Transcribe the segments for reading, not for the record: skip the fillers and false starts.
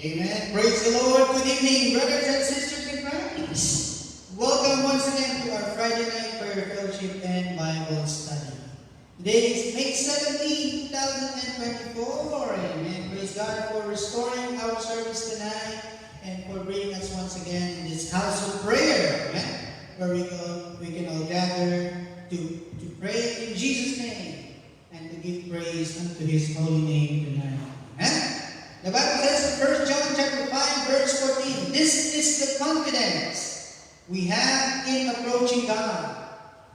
Amen. Praise the Lord. Good evening, brothers and sisters in Christ. Welcome once again to our Friday night prayer fellowship and Bible study. Today is May 17, 2024. Amen. Praise God for restoring our service tonight and for bringing us once again in this house of prayer. Amen. Where we can all gather to pray in Jesus' name and to give praise unto His holy name tonight. Amen. The Bible says in 1 John chapter 5, verse 14, this is the confidence we have in approaching God,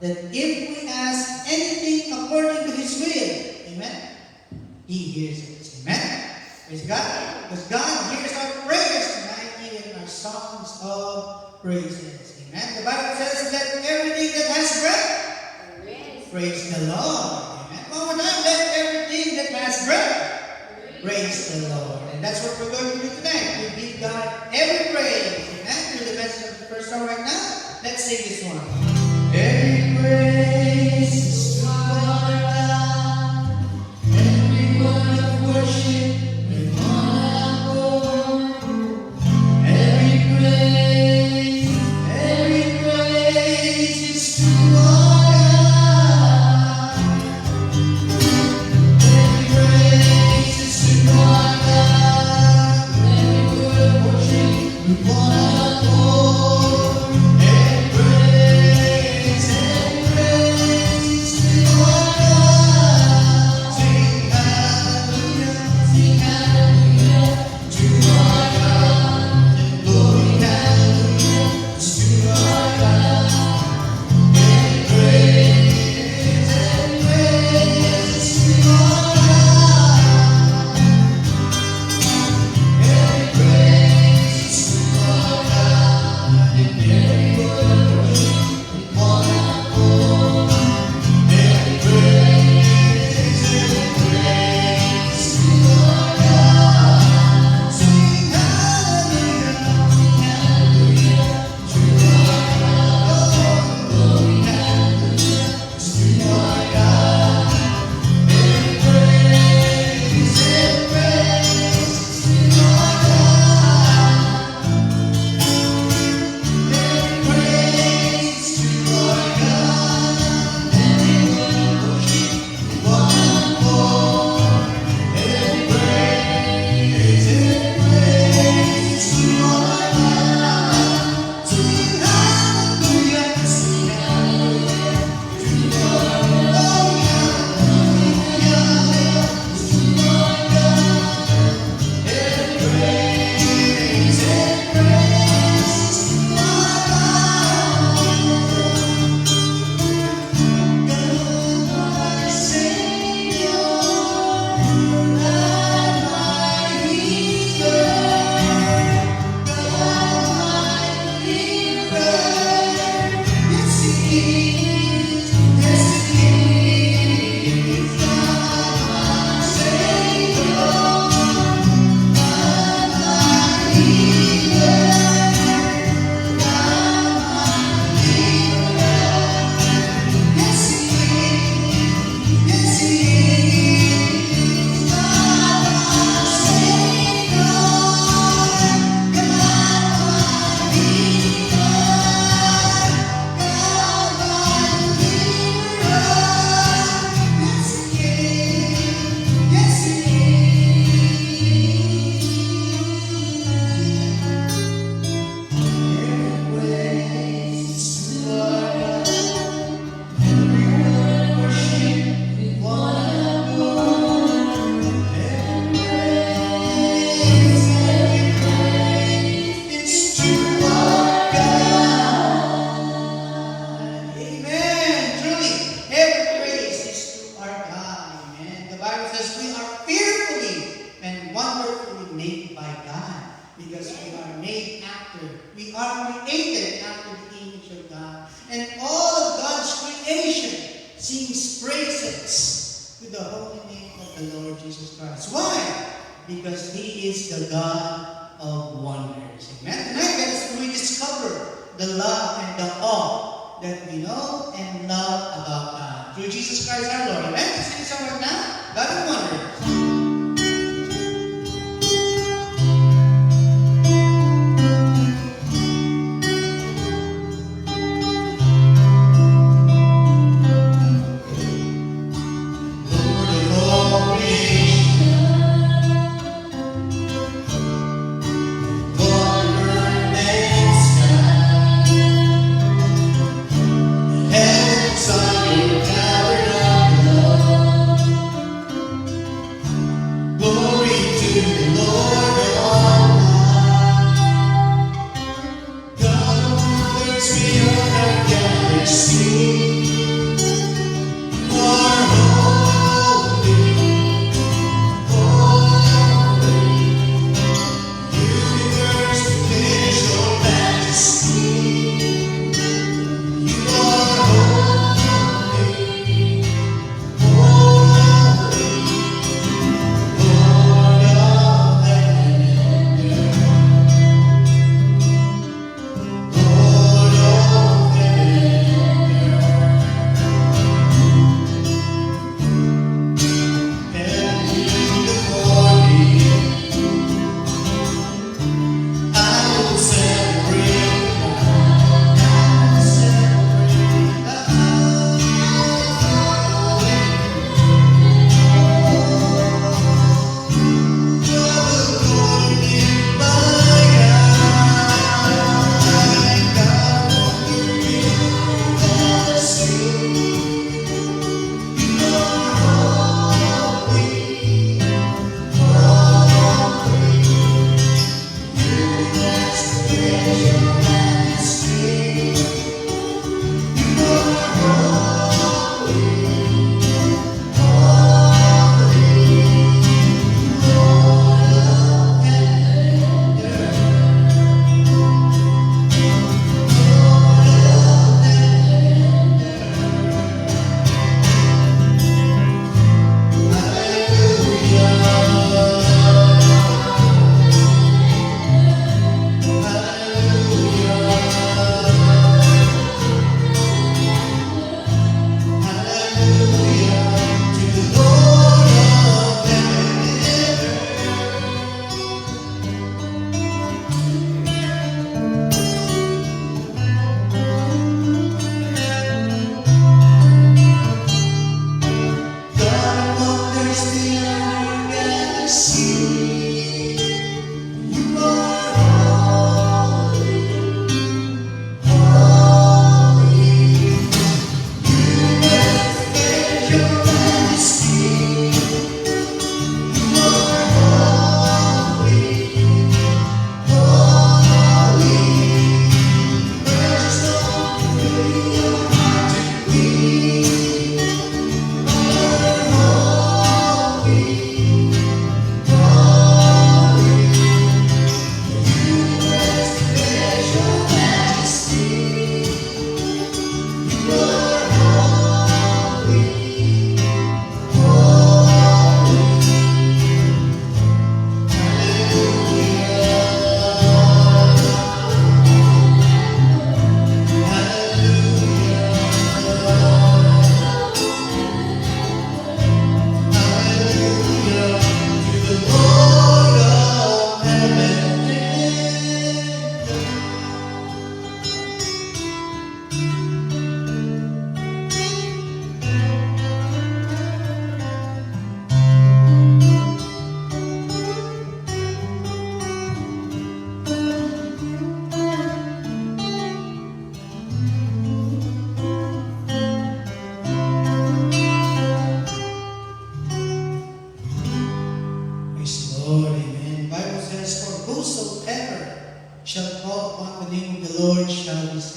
that if we ask anything according to His will, amen, He hears us. Amen. Praise God. Because God hears our prayers tonight, even our songs of praises. Amen. The Bible says, let everything that has breath praise the Lord. Amen. One more time, let everything that has breath praise the Lord. And that's what we're going to do tonight. We give God every praise. Amen. Through the message of the first song right now. Let's sing this one. Every praise is to our God. Every word of worship with one accord. Every praise is to our God. Every praise is to our God. Every word of worship with one accord. Every praise is to our God. Sing hallelujah to our God. And glory hallelujah to our God. Every praise to our God. Every praise to our God. And every word of worship with one accord. Every praise to our God. Sing hallelujah to our God. Glory hallelujah to our God. Every praise to our God. Every praise to our God. Every word of worship with one accord. Every praise to our God. Sing hallelujah to our God. Hallelujah to our God. Every praise to our God. God my Savior, God my healer, God my deliverer. Yes, He is. Yes, He is. God my Savior, God my healer, God my deliverer. Yes, He is. Yes, He is. God my Savior, God my healer, God my deliverer. Yes, He is. Yes, He is. Every praise to our God. Every word of worship with one accord. Every praise is to our God. Amen. Truly, every praise is to our God. Amen. The Bible says we are fearfully and wonderfully made by God, because we are created after the image of God. And all of God's creation sings praises to the holy name of the Lord Jesus Christ. Why? Because He is the God of wonders. Amen. Tonight, let us rediscover the love and the awe that we know and love about God through Jesus Christ our Lord. Amen. Let's sing this song right now. God of wonders.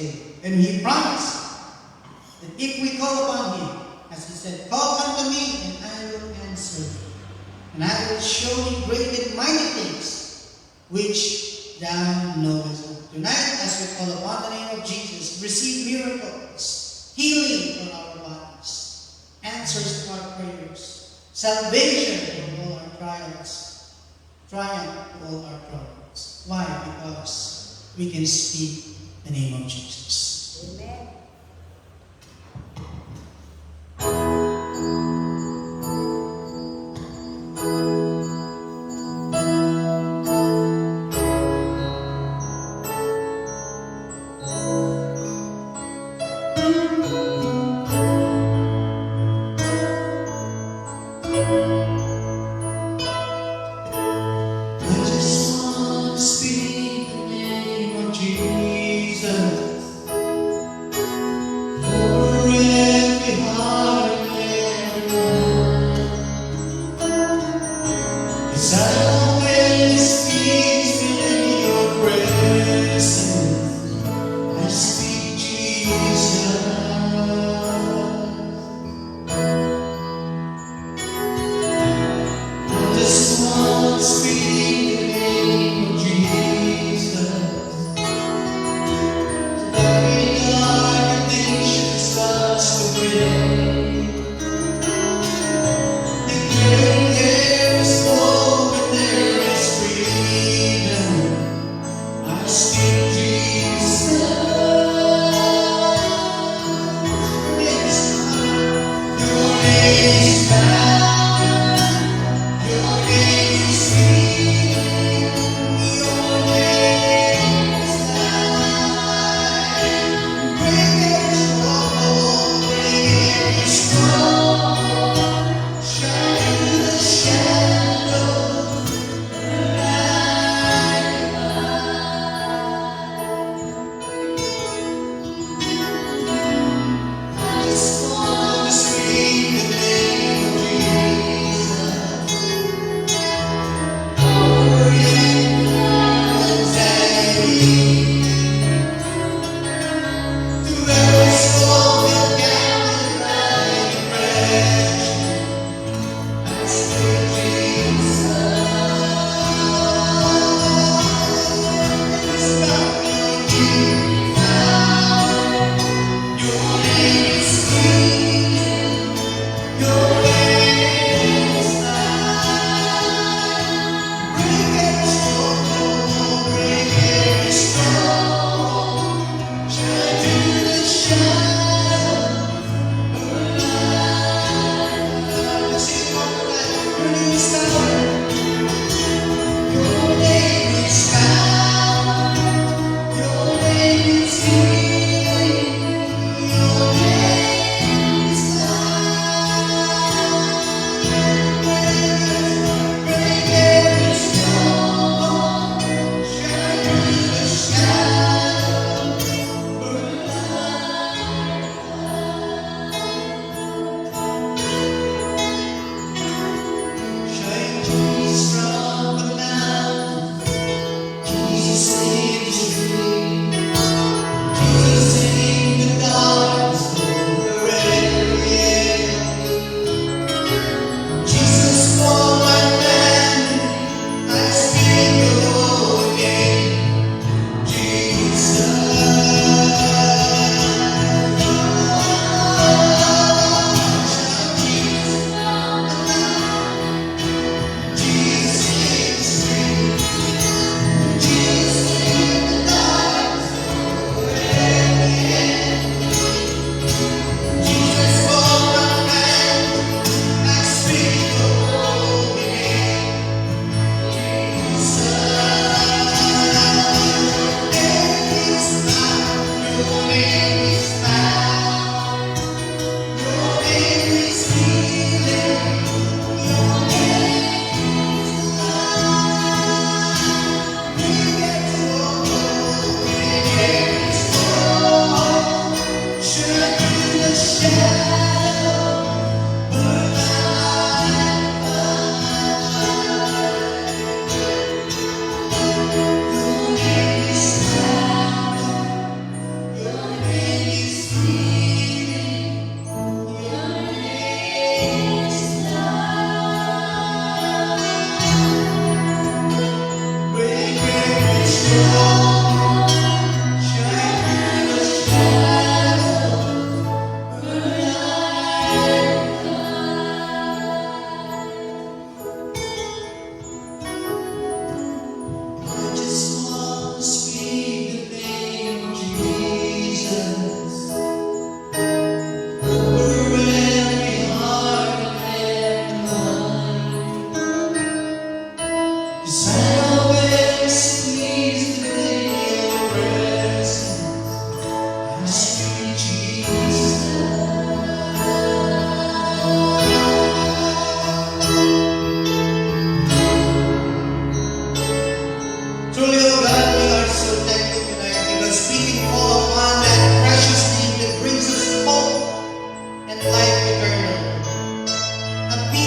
saved. And He promised that if we call upon Him, as He said, call unto me and I will answer you. And I will show you great and mighty things which thou knowest not. Tonight, as we call upon the name of Jesus, receive miracles, healing for our bodies, answers to our prayers, salvation for all our trials, triumph to all our problems. Why? Because we can speak the name of Jesus. Amen. I just want to speak the name of Jesus.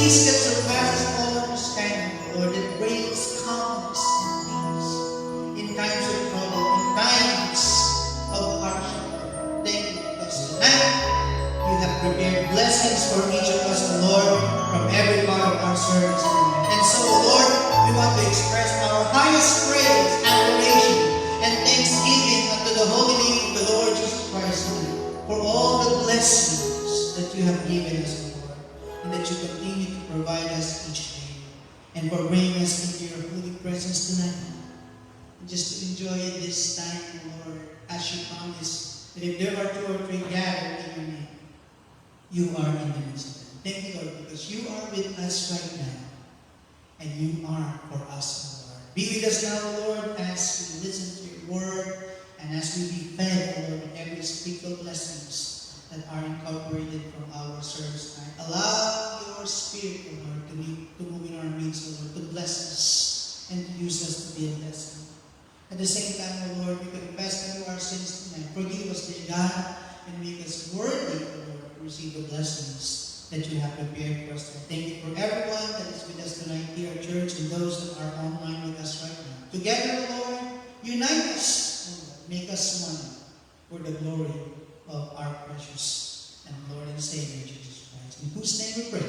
peace that surpasses all understanding, Lord, that brings calmness and peace in times of trouble, in times of hardship. Thank you because tonight you have prepared blessings for each of us, Lord, from every part of our service tonight. And so, Lord, we want to express our highest praise, adoration, and thanksgiving unto the holy name of the Lord Jesus Christ tonight for all the blessings that you have given us, Lord, and that you continue to provide us each day, and for bringing us into your holy presence tonight. And just to enjoy this time, Lord, as you promised that if there are 2 or 3 gathered in your name, you are in the midst of them. Thank you, Lord, because you are with us right now, and you are for us, Lord. Be with us now, Lord, as we listen to your word, and as we be fed, Lord, with every spiritual blessings that are incorporated from our service tonight. Allow your Spirit, Lord, to move in our midst, Lord, to bless us and to use us to be a blessing. At the same time, Lord, we confess to you our sins tonight. Forgive us, dear God, and make us worthy, Lord, to receive the blessings that you have prepared for us tonight. Thank you for everyone that is with us tonight here at church and those that are online with us right now. Together, Lord, unite us, Lord. Make us one for the glory of our precious and Lord and Savior, Jesus Christ. In whose name we pray.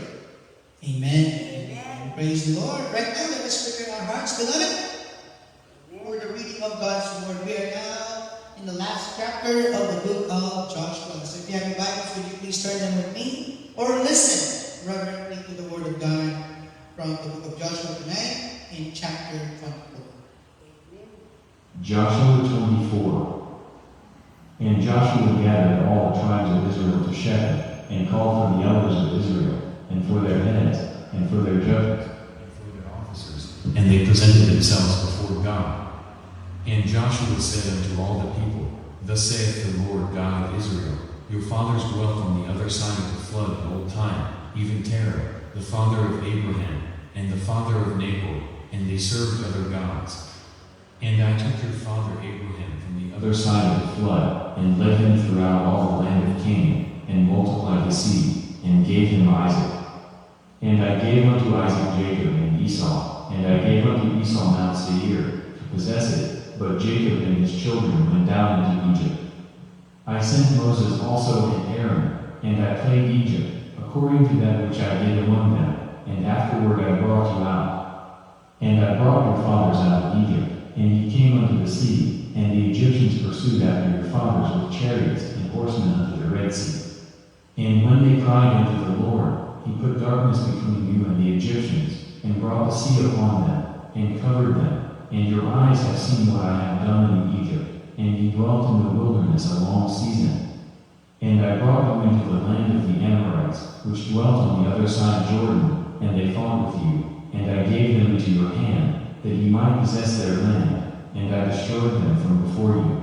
Amen. Amen. Praise the Lord. Right now, let us prepare our hearts, beloved, for the reading of God's Word. We are now in the last chapter of the book of Joshua. So if you have your Bibles, would you please turn them with me? Or listen reverently to the Word of God from the book of Joshua tonight in chapter 24. Joshua 24. And Joshua gathered all the tribes of Israel to Shechem, and called for the elders of Israel, and for their heads, and for their judges, and for their officers. And they presented themselves before God. And Joshua said unto all the people, Thus saith the Lord God of Israel, Your fathers dwelt on the other side of the flood in old time, even Terah, the father of Abraham, and the father of Nahor, and they served other gods. And I took your father Abraham from the other side of the flood, and led him throughout all the land of Canaan, and multiplied his seed, and gave him Isaac. And I gave unto Isaac Jacob and Esau, and I gave unto Esau Mount Seir, to possess it, but Jacob and his children went down into Egypt. I sent Moses also and Aaron, and I plagued Egypt, according to that which I did among them, and afterward I brought you out. And I brought your fathers out of Egypt, and ye came unto the sea, and the Egyptians pursued after your fathers with chariots and horsemen unto the Red Sea. And when they cried unto the Lord, he put darkness between you and the Egyptians, and brought the sea upon them, and covered them. And your eyes have seen what I have done in Egypt, and ye dwelt in the wilderness a long season. And I brought you into the land of the Amorites, which dwelt on the other side Jordan, and they fought with you, and I gave them into your hand, that ye might possess their land, and I destroyed them from before you.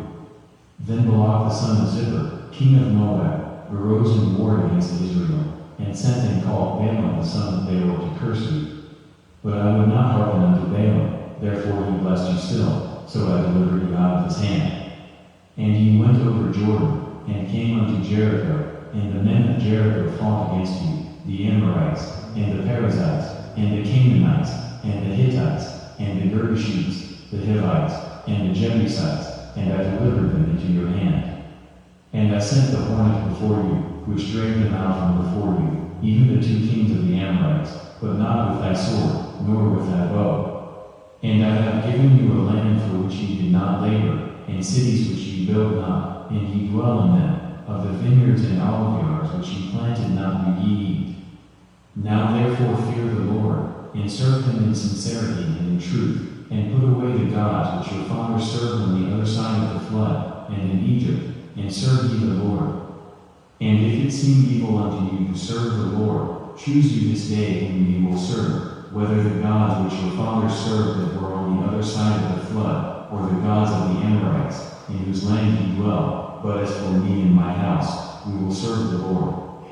Then Balak the son of Zippor, king of Moab, arose and warred against Israel, and sent and called Balaam the son of Beor to curse you. But I would not hearken unto Balaam, therefore he blessed you still, so I delivered you out of his hand. And ye went over Jordan, and came unto Jericho, and the men of Jericho fought against you, the Amorites, and the Perizzites, and the Canaanites, and the Hittites, and the Girgashites, the Hivites, and the Jebusites, and I delivered them into your hand. And I sent the hornet before you, which drave them out from before you, even the 2 kings of the Amorites, but not with thy sword, nor with thy bow. And I have given you a land for which ye did not labor, and cities which ye built not, and ye dwell in them, of the vineyards and olive yards which ye planted not do ye eat. Now therefore fear the Lord, and serve him in sincerity and in truth, and put away the gods which your fathers served on the other side of the flood, and in Egypt, and serve ye the Lord. And if it seem evil unto you to serve the Lord, choose you this day whom ye will serve, whether the gods which your fathers served that were on the other side of the flood, or the gods of the Amorites, in whose land ye dwell. But as for me and my house, we will serve the Lord.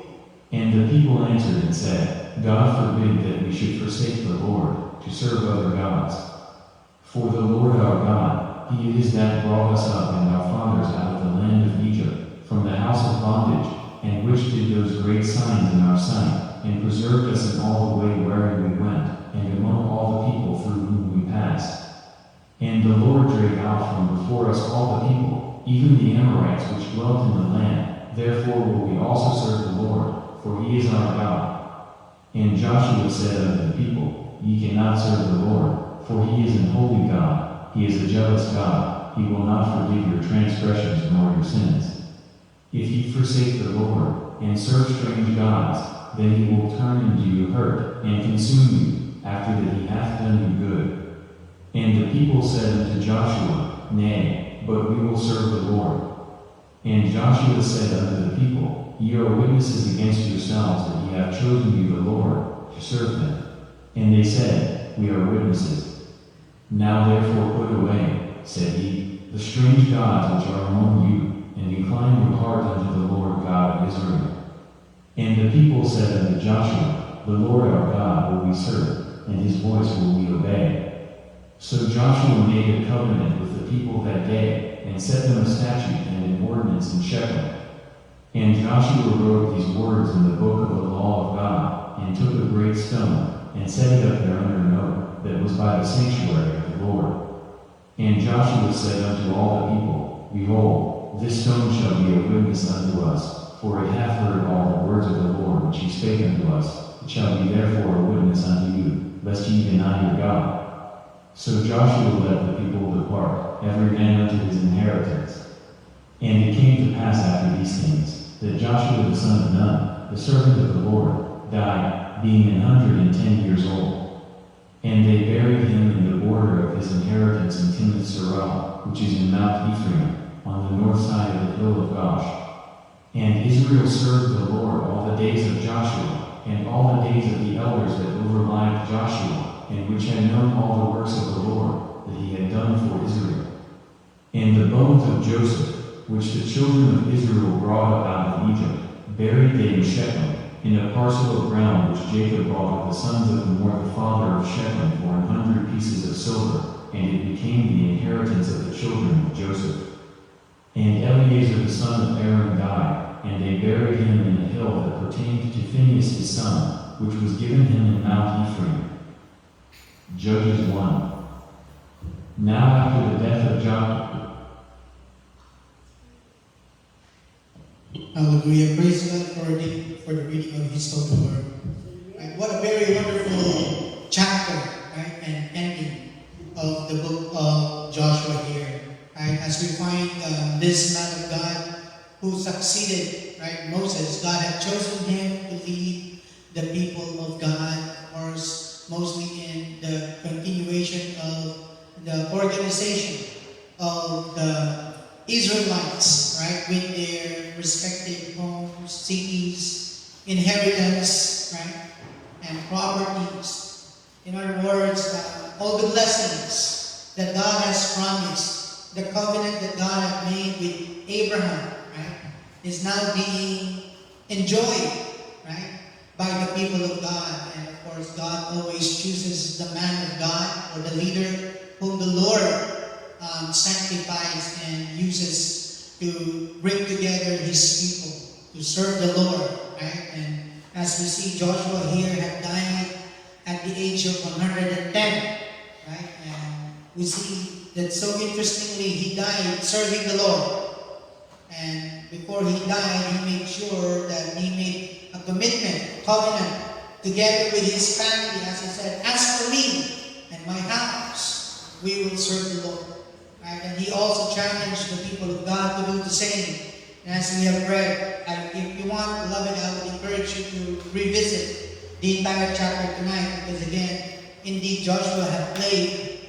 And the people answered and said, God forbid that we should forsake the Lord, to serve other gods. For the Lord our God, he it is that brought us up and our fathers out of the land of Egypt, from the house of bondage, and which did those great signs in our sight, and preserved us in all the way even the Amorites which dwelt in the land. Therefore will we also serve the Lord, for he is our God. And Joshua said unto the people, Ye cannot serve the Lord, for he is an holy God. He is a jealous God. He will not forgive your transgressions nor your sins. If ye forsake the Lord, and serve strange gods, then he will turn and do you hurt, and consume you, after that he hath done you good. And the people said unto Joshua, Nay, but we will serve the Lord. And Joshua said unto the people, Ye are witnesses against yourselves that ye have chosen you the Lord to serve him. And they said, We are witnesses. Now therefore put away, said he, the strange gods which are among you, and incline your heart unto the Lord God of Israel. And the people said unto Joshua, The Lord our God will we serve, and his voice will we obey. So Joshua made a covenant with the people that day, and set them a statute and an ordinance in Shechem. And Joshua wrote these words in the book of the law of God, and took a great stone, and set it up there under an oak that was by the sanctuary of the Lord. And Joshua said unto all the people, Behold, this stone shall be a witness unto us, for it hath heard all the words of the Lord which he spake unto us. It shall be therefore a witness unto you, lest ye deny your God. So Joshua let the people depart, every man unto his inheritance. And it came to pass after these things, that Joshua the son of Nun, the servant of the Lord, died, being 110 years old. And they buried him in the border of his inheritance in Timnath-Serah, which is in Mount Ephraim, on the north side of the hill of Gosh. And Israel served the Lord all the days of Joshua, and all the days of the elders that overliered Joshua, and which had known all the works of the Lord that he had done for Israel. And the bones of Joseph, which the children of Israel brought up out of Egypt, buried they in Shechem, in a parcel of ground which Jacob bought of the sons of Hamor the father of Shechem for 100 pieces of silver, and it became the inheritance of the children of Joseph. And Eleazar the son of Aaron died, and they buried him in a hill that pertained to Phinehas his son, which was given him in Mount Ephraim. Judges 1. Now after the death of Joshua, Hallelujah. Praise God for the reading of His holy word. Right? What a very wonderful chapter, right, and ending of the book of Joshua here. Right? As we find this man of God who succeeded, right, Moses. God had chosen him to lead the people of God, of course, mostly in the continuation of the organization of the Israelites, right, with their respective homes, cities, inheritance, right, and properties. In other words, all the blessings that God has promised, the covenant that God had made with Abraham, right, is now being enjoyed, right, by the people of God. And of course, God always chooses the man of God or the leader whom the Lord sanctifies and uses to bring together His people to serve the Lord, right? And as we see, Joshua here had died at the age of 110, right? And we see that so interestingly, he died serving the Lord. And before he died, he made sure that he made a commitment, covenant, together with his family, as he said, "As for me and my house, we will serve the Lord." Right? And he also challenged the people of God to do the same. And as we have read, if you want, beloved, I would encourage you to revisit the entire chapter tonight, because again, indeed, Joshua had played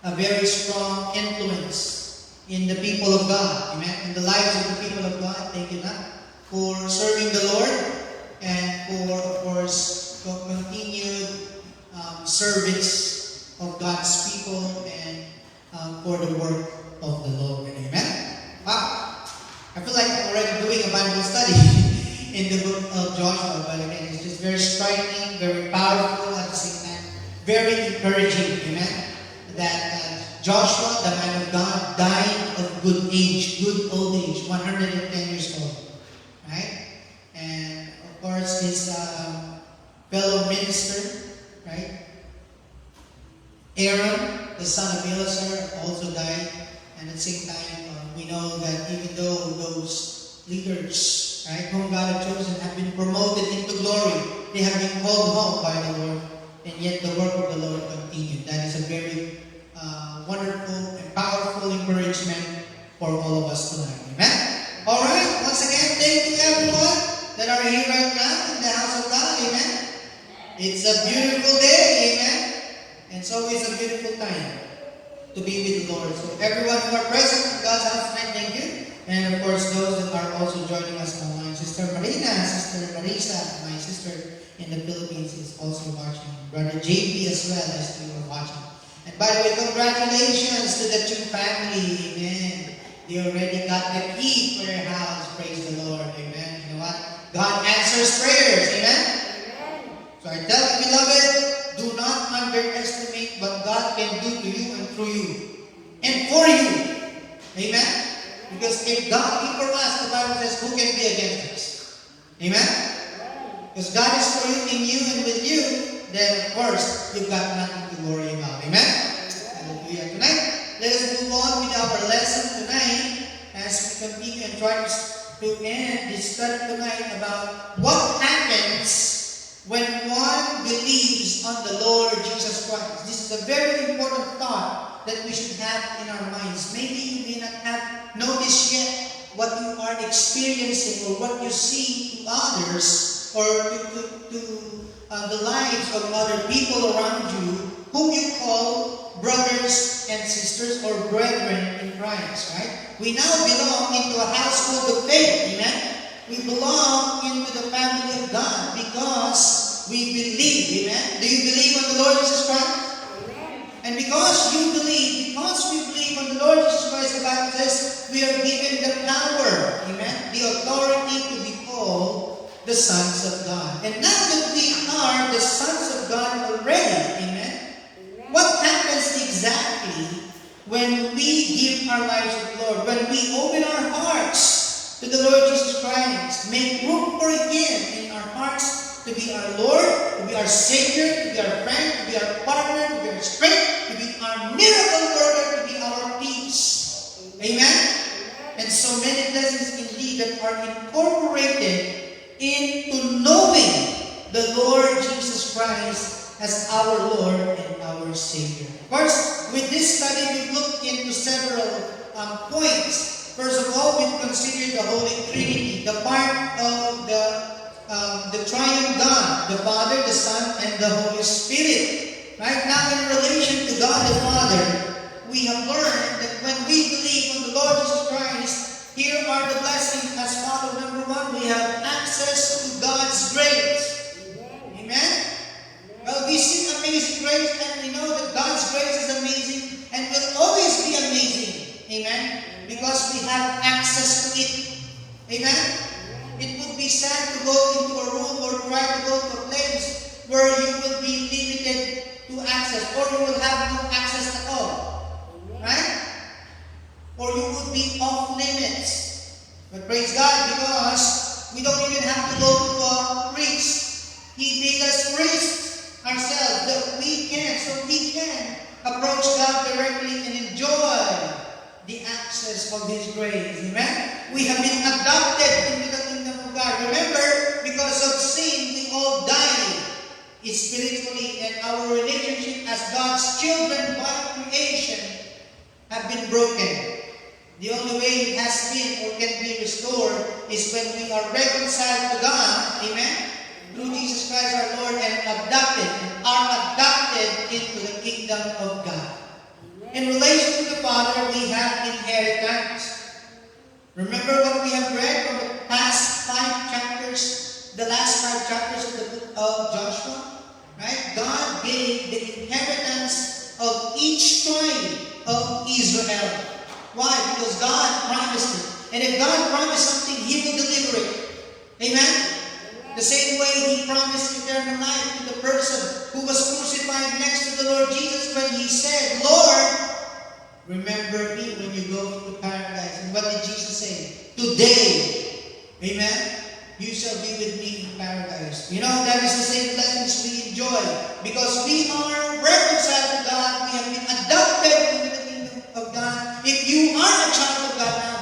a very strong influence in the people of God, amen, in the lives of the people of God. Thank you, God, for serving the Lord and for, of course, for continued service of God's people and for the work of the Lord. Amen. Wow, I feel like I'm already doing a Bible study in the book of Joshua, but again, it's just very striking, very powerful at the same time, very encouraging. Amen. That Joshua, the man of God, died of good age, good old age, 110 years old. Right? And of course, his fellow minister, right? Aaron, the son of Eleazar, also died. And at the same time, we know that even though those leaders, right, whom God had chosen, have been promoted into glory, they have been called home by the Lord, and yet the work of the Lord continued. That is a very wonderful and powerful encouragement for all of us tonight. Amen? Alright, once again, thank you everyone that are here right now in the house of God. Amen? It's a beautiful day. Amen? And it's always a beautiful time to be with the Lord. So everyone who are present in God's house tonight, thank you. And of course, those that are also joining us online. Sister Marina, Sister Marisa, my sister in the Philippines is also watching. Brother JP as well, as you are watching. And by the way, congratulations to the Chu family. Amen. They already got the key for their house. Praise the Lord. Amen. You know what? God answers prayers. Amen? So I tell you, beloved, do not underestimate what God can do to you and through you. And for you. Amen? Because if God be for us, the Bible says, who can be against us? Amen? Because God is for you, in you, and with you, then of course, you've got nothing to worry about. Amen? Hallelujah. Tonight, let us move on with our lesson tonight as we continue and try to end this study tonight about what happens when one believes on the Lord Jesus Christ. This is a very important thought that we should have in our minds. Maybe you may not have noticed yet what you are experiencing or what you see to others or to the lives of other people around you whom you call brothers and sisters or brethren in Christ, right? We now belong into a household of faith, amen? We belong into the family of God because we believe, amen? Do you believe on the Lord Jesus Christ? Amen. And because you believe, because we believe on the Lord Jesus Christ, the Bible says, we are given the power, amen? The authority to be called the sons of God. And now that we are the sons of God already, amen? What happens exactly when we give our lives to the Lord? When we open our hearts to the Lord Jesus Christ, make room for Him in our hearts to be our Lord, to be our Savior, to be our friend, to be our partner, to be our strength, to be our miracle worker, to be our peace. Amen? And so many blessings indeed that are incorporated into knowing the Lord Jesus Christ as our Lord and our Savior. Of course, with this study, we've looked into several points. First of all, we've considered the Holy Trinity, the part of the triune God, the Father, the Son, and the Holy Spirit. Right now, in relation to God the Father, we have learned that when we believe on the Lord Jesus Christ, here are the blessings as follows. Number one, we have access to God's grace. Amen? Well, we see amazing grace and we know that God's grace is amazing and will always be amazing. Amen? Because we have access to it. Amen? It would be sad to go into a room or try to go to a place where you will be limited to access or you will have no access at all. Right? Or you would be off limits. But praise God, because we don't even have to go to a priest. He made us priests ourselves that we can approach God directly and enjoy the access of His grace. Amen? We have been adopted into the kingdom of God. Remember, because of sin, we all died spiritually, and our relationship as God's children by creation have been broken. The only way it has been or can be restored is when we are reconciled to God, amen, through Jesus Christ our Lord, and are adopted into the kingdom of God. In relation to the Father, we have inheritance. Remember what we have read from the past 5 chapters, the last 5 chapters of the book of Joshua? Right? God gave the inheritance of each tribe of Israel. Why? Because God promised it. And if God promised something, He will deliver it. Amen? The same way He promised eternal life to the person who was crucified next to the Lord Jesus when He said, Lord, remember me when you go into paradise. And what did Jesus say? Today, amen, you shall be with me in paradise. You know, that is the same blessings we enjoy. Because we are reconciled to God. We have been adopted into the kingdom of God. If you are a child of God now,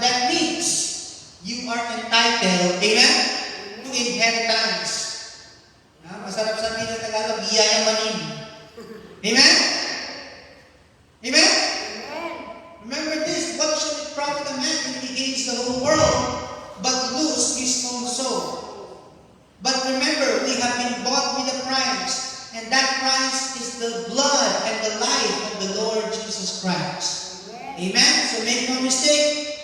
yayamanin. Amen? Amen? Remember this, what shall it profit a man if he gains the whole world, but lose his own soul? But remember, we have been bought with a price, and that price is the blood and the life of the Lord Jesus Christ. Amen? So make no mistake.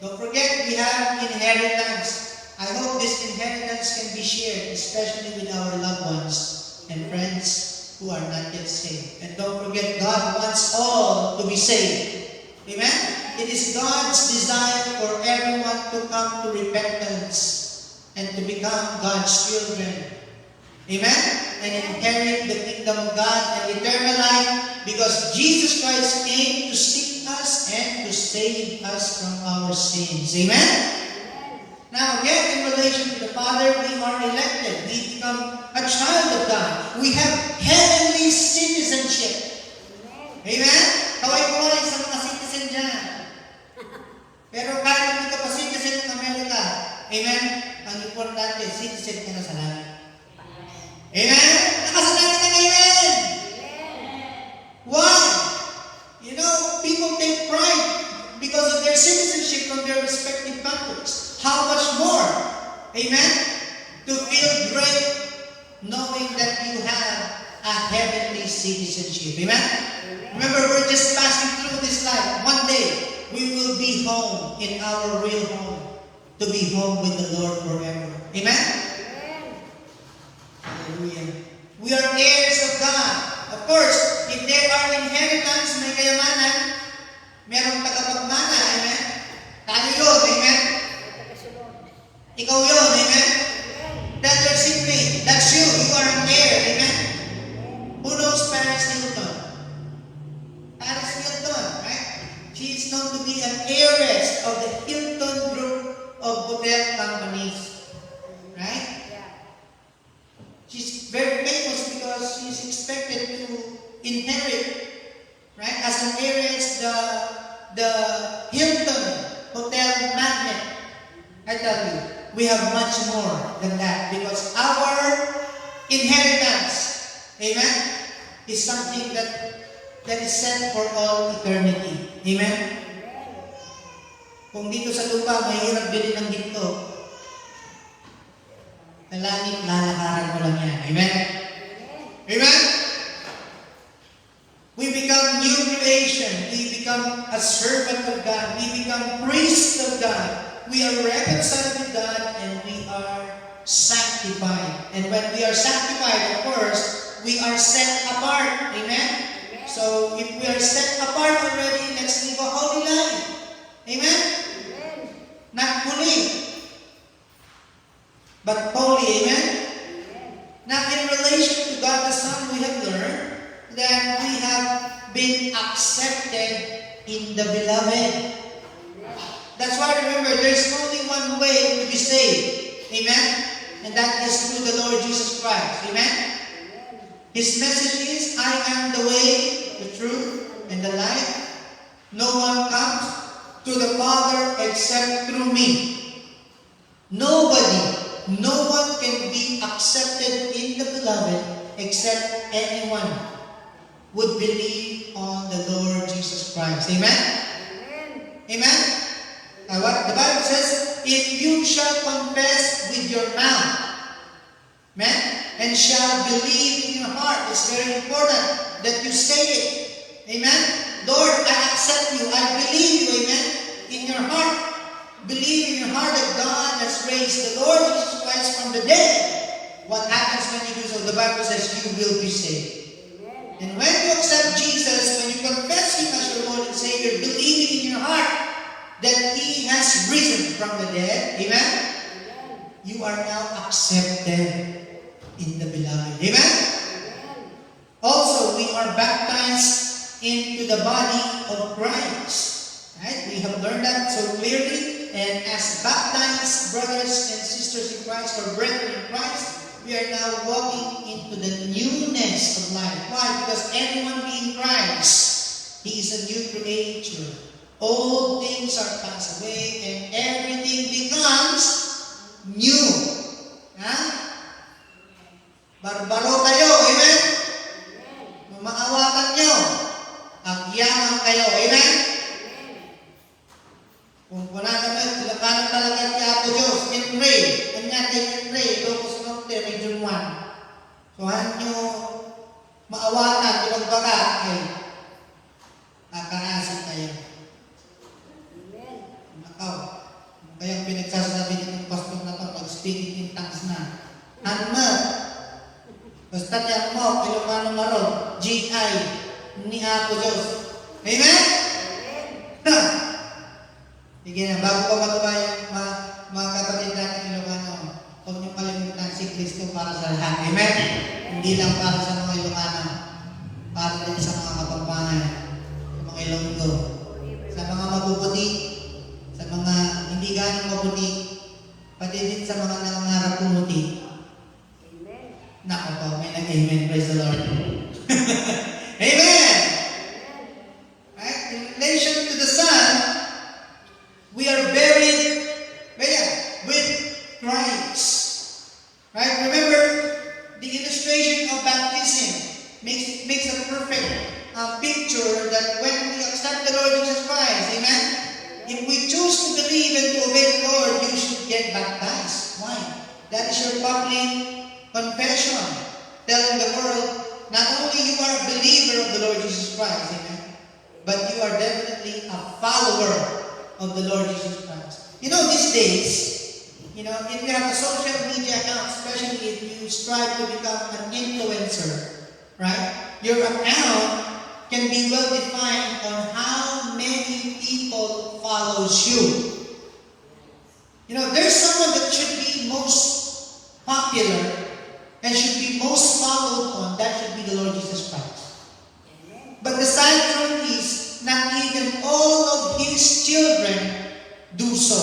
Don't forget, we have inheritance. I hope this inheritance can be shared, especially with our loved ones and friends who are not yet saved. And don't forget, God wants all to be saved. Amen? It is God's desire for everyone to come to repentance and to become God's children. Amen? And inherit the kingdom of God and eternal life, because Jesus Christ came to seek us and to save us from our sins. Amen? Now again, in relation to the Father, we are elected. We become a child of God. We have heavenly citizenship. Amen? Kaway-kaway sa mga citizen dyan. Pero kahit hindi ka pa citizen ng Amerika, amen? Ang importante, citizen ka na sa langit. Amen? Nakasalangit na amen! Why? You know, people take pride because of their citizenship from their respective countries. How much more? Amen? To feel great knowing that you have a heavenly citizenship. Amen? Remember, we're just passing through this life. One day, we will be home in our real home. To be home with the Lord forever. Amen? Hallelujah. We are heirs of God. Of course, if there are inheritance, may kayamanan, merong tagapagmana. Amen? Tayo yun. Amen? Ikaw yun. Amen? Tell your sibling, that's you. You are an heir. Amen? Who knows Paris Hilton? Paris Hilton, right? She is known to be an heiress of the Hilton Group of hotel companies. Right? She's very famous because she's expected to inherit, right, as an heiress, the Hilton Hotel magnet. I tell you, we have much more than that, because our inheritance, amen, is something that is set for all eternity. Amen? Kung dito sa lupa, mahirap bilhin ng ginto, sa langit, lalakaran mo lang yan. Amen? Amen? We become new creation. We become a servant of God. We become priest of God. We are reconciled with God, and we are sanctified. And when we are sanctified, of course, we are set apart. Amen? So, if we are set apart already, let's live a holy life. Amen? Not fully, but holy. Amen? Now, in relation to God the Son, we have learned that we have been accepted in the Beloved. That's why, remember, there's only one way to be saved. Amen? And that is through the Lord Jesus Christ. Amen? His message is, I am the way, the truth, and the life. No one comes to the Father except through me. Nobody, no one can be accepted in the Beloved except anyone would believe on the Lord Jesus Christ. Amen? Amen? What the Bible says, if you shall confess with your mouth, amen, and shall believe in your heart, it's very important that you say it. Amen? Lord, I accept you. I believe you. Amen? In your heart. Believe in your heart that God has raised the Lord Jesus Christ from the dead. What happens when you do so? The Bible says you will be saved. And when you accept Jesus, when you confess Him as your Lord and Savior, believing in your heart that He has risen from the dead, amen? You are now accepted in the Beloved. Amen? Also, we are baptized into the body of Christ. Right? We have learned that so clearly. And as baptized brothers and sisters in Christ, or brethren in Christ, we are now walking into the newness of life. Why? Because everyone being Christ, He is a new creature. All things are passed away and everything becomes new. Ha? Barbaro tayo, amen? magbaga ay kakaasik kayo. Nakaw. Kaya pinagsasabi nitong pastor na to, pag speaking in tongues na. Hanma. Basta niya mo, Ilocano maron. G.I. Ni ako Diyos. Amen? Ha! Sige na, bago pa matuwa yung mga kapatid natin Ilocano, huwag niyo kalimutan si Kristo para sa lahat. Amen? Hindi lang para sa mga Ilocano. Para din sa mga Kapampangan, sa mga Ilonggo, sa mga mabubuti, sa mga hindi ganong mabuti, pati din sa mga nangangarap pumuti. Nako po, may nag-amen. Praise the Lord. Amen! Right? In relation to the Son, we are buried with Christ. Right? Remember, the illustration of baptism makes a perfect picture that when we accept the Lord Jesus Christ, amen? If we choose to believe and to obey the Lord, you should get baptized. Why? That is your public confession, telling the world, not only you are a believer of the Lord Jesus Christ, amen, but you are definitely a follower of the Lord Jesus Christ. You know, these days, if you have a social media account, especially if you strive to become an influencer, right? Your account can be well defined on how many people follows you. There's someone that should be most popular and should be most followed on. That should be the Lord Jesus Christ. But the sad truth is, not even all of His children do so.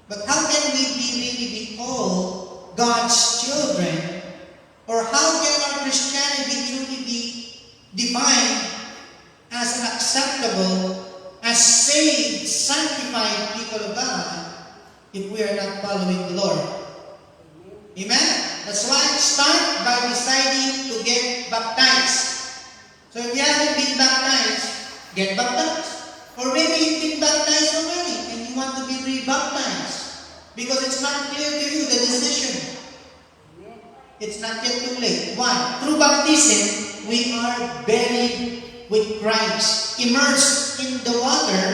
But how can we really be called God's children? Or how can our Christianity truly be defined as an acceptable, as saved, sanctified people of God if we are not following the Lord? Amen? That's why start by deciding to get baptized. So if you haven't been baptized, get baptized. Or maybe you've been baptized already and you want to be re-baptized because it's not clear to you the decision. It's not yet too late. Why? Through baptism, we are buried with Christ, immersed in the water,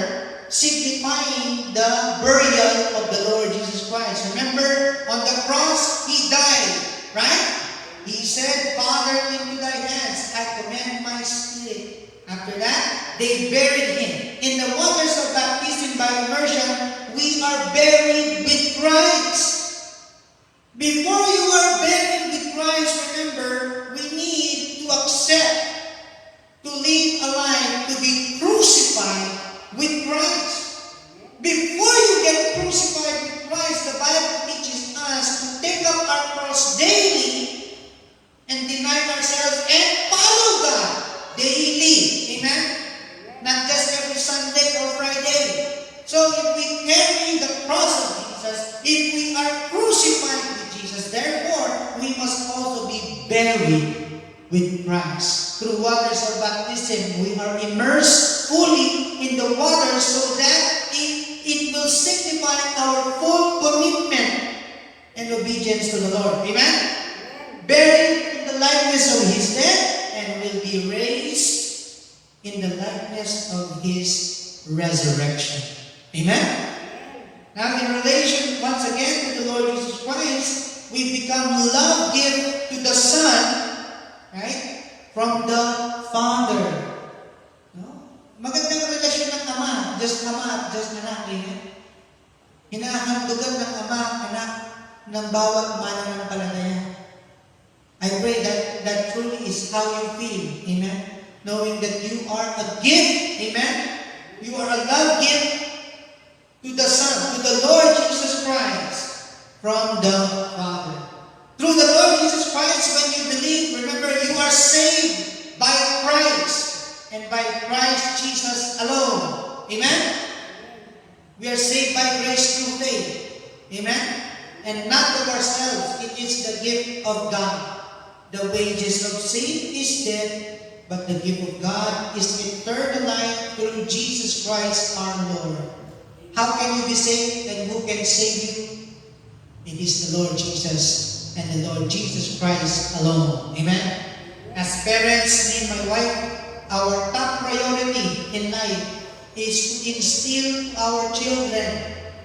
signifying the burial of the Lord Jesus Christ. Remember, on the cross, He died, right? He said, Father, into thy hands I commend my spirit. After that, they buried Him. In the waters of baptism by immersion, we are buried with Christ. Before you are buried with Christ, remember, we need to accept, to live a life, to be crucified with Christ. Before you get crucified with Christ, the Bible teaches us to take up our cross daily and deny ourselves and follow God daily. Amen? Not just every Sunday or Friday. So if we carry the cross of Jesus, if we are crucified with Jesus, therefore, we must also be buried with Christ. Through waters of baptism, we are immersed fully in the water so that it will signify our full commitment and obedience to the Lord. Amen? Buried in the likeness of His death and will be raised in the likeness of His resurrection. Amen? Now, in relation, once again, to the Lord Jesus Christ, we become love gift to the Son, right? From the Father. No? Magandang relasyon ng Ama, Diyos Ama at Diyos Anak. Amen? Hinahandog ng Ama ang anak ng bawat mananampalataya. I pray that truly is how you feel. Amen? Knowing that you are a gift. Amen? You are a love gift to the Son, to the Lord Jesus Christ from the Father. Through the Lord Jesus Christ, when you believe, remember, you are saved by Christ and by Christ Jesus alone. Amen? We are saved by grace through faith. Amen? And not of ourselves. It is the gift of God. The wages of sin is death, but the gift of God is eternal life through Jesus Christ our Lord. How can you be saved and who can save you? It is the Lord Jesus and the Lord Jesus Christ alone. Amen? As parents, our top priority in life is to instill our children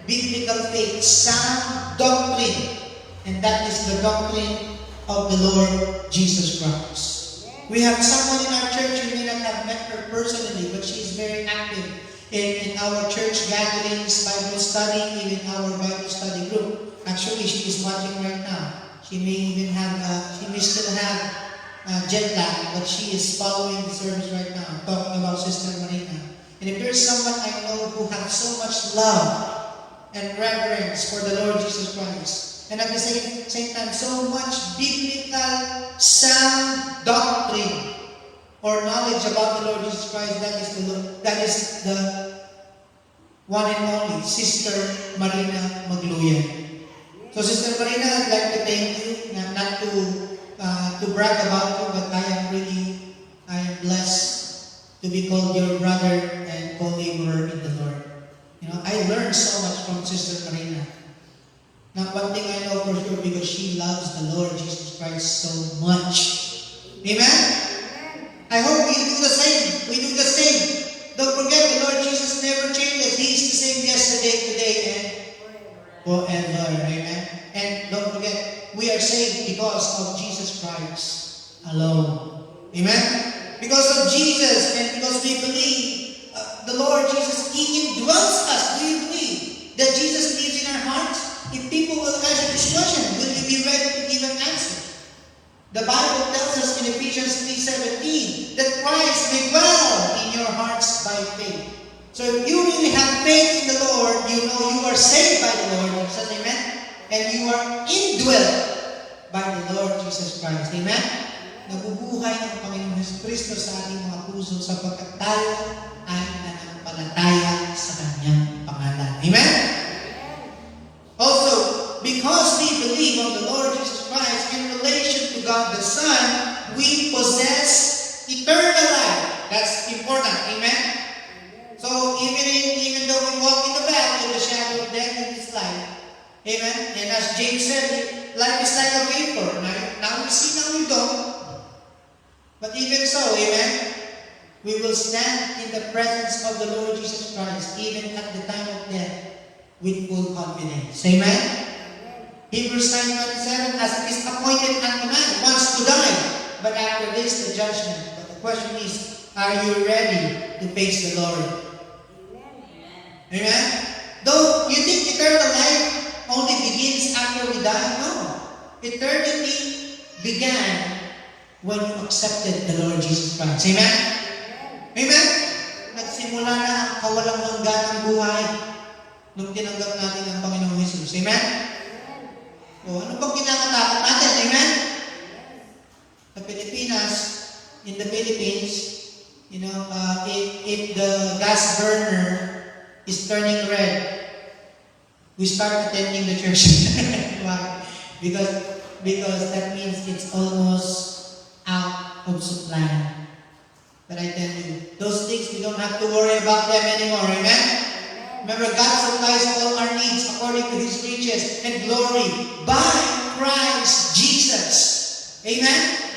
biblical faith, sound doctrine, and that is the doctrine of the Lord Jesus Christ. We have someone in our church, you may not have met her personally, but she is very active in our church gatherings, Bible study, even our Bible study group. Actually, she is watching right now. She may still have jet lag, but she is following the service right now, talking about Sister Marina. And if there's someone I know who has so much love and reverence for the Lord Jesus Christ, and at the same time, so much biblical sound doctrine or knowledge about the Lord Jesus Christ, that is the one and only Sister Marina Magluyan. So, Sister Marina, I'd like to thank you, not to brag about you, but I am blessed to be called your brother and co-laborer in the Lord. You know, I learned so much from Sister Marina. Now, one thing I know for sure, because she loves the Lord Jesus Christ so much. Amen? I hope we do the same. We do the same. Don't forget, the Lord Jesus never changes. He is the same yesterday, today, and forever. Amen? And don't forget, we are saved because of Jesus Christ alone. Amen? Because of Jesus and because we believe the Lord Jesus, He indwells us. Do you believe that Jesus lives in our hearts? If people will ask you this question, will you be ready to give an answer? The Bible tells us in Ephesians 3:17 that Christ may dwell in your hearts by faith. So if you really have faith in the Lord, you know you are saved by the Lord, says amen? And you are indwelt by the Lord Jesus Christ. Amen? Nabubuhay ang Panginoon Jesucristo sa ating mga puso sapagkat tayo ay nanampalataya sa Kanyang pangalan. Amen? Also, because we believe on the Lord Jesus Christ in relation to God the Son, we possess eternal life. That's important. Amen? So, even though we walk in the valley of the shadow of death in this life, amen? And as James said, life is like a vapor. Now we see, now we don't. But even so, amen, we will stand in the presence of the Lord Jesus Christ, even at the time of death, with full confidence. Amen? Hebrews 9:27, as it is appointed unto man once to die, but after this the judgment. But the question is, are you ready to face the Lord? Amen? Though you think eternal life only begins after we die, no. Eternity began when you accepted the Lord Jesus Christ. Amen? Amen? Nagsimula na ang kawalang hangganang buhay nung tinanggap natin ang Panginoong Jesus. Amen? O, ano pang kinakatakot natin? Amen? Sa Pilipinas, in the Philippines, you know, if the gas burner is turning red, we start attending the church. Why? Because that means it's almost out of supply. But I tell you, those things, we don't have to worry about them anymore. Amen? Remember, God supplies all our needs according to His riches and glory by Christ Jesus. Amen?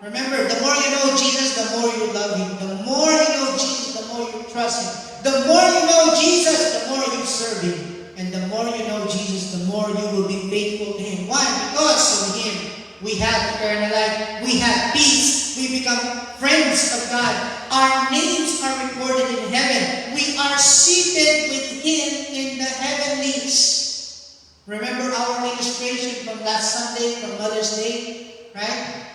Remember, the more you know Jesus, the more you love Him. The more you know Jesus, the more you trust Him. The more you know Jesus, the more you serve Him. And the more you know Jesus, the more you will be faithful to Him. Why? Because of Him, we have eternal life. We have peace. We become friends of God. Our names are recorded in heaven. We are seated with Him in the heavenlies. Remember our illustration from last Sunday, from Mother's Day, right?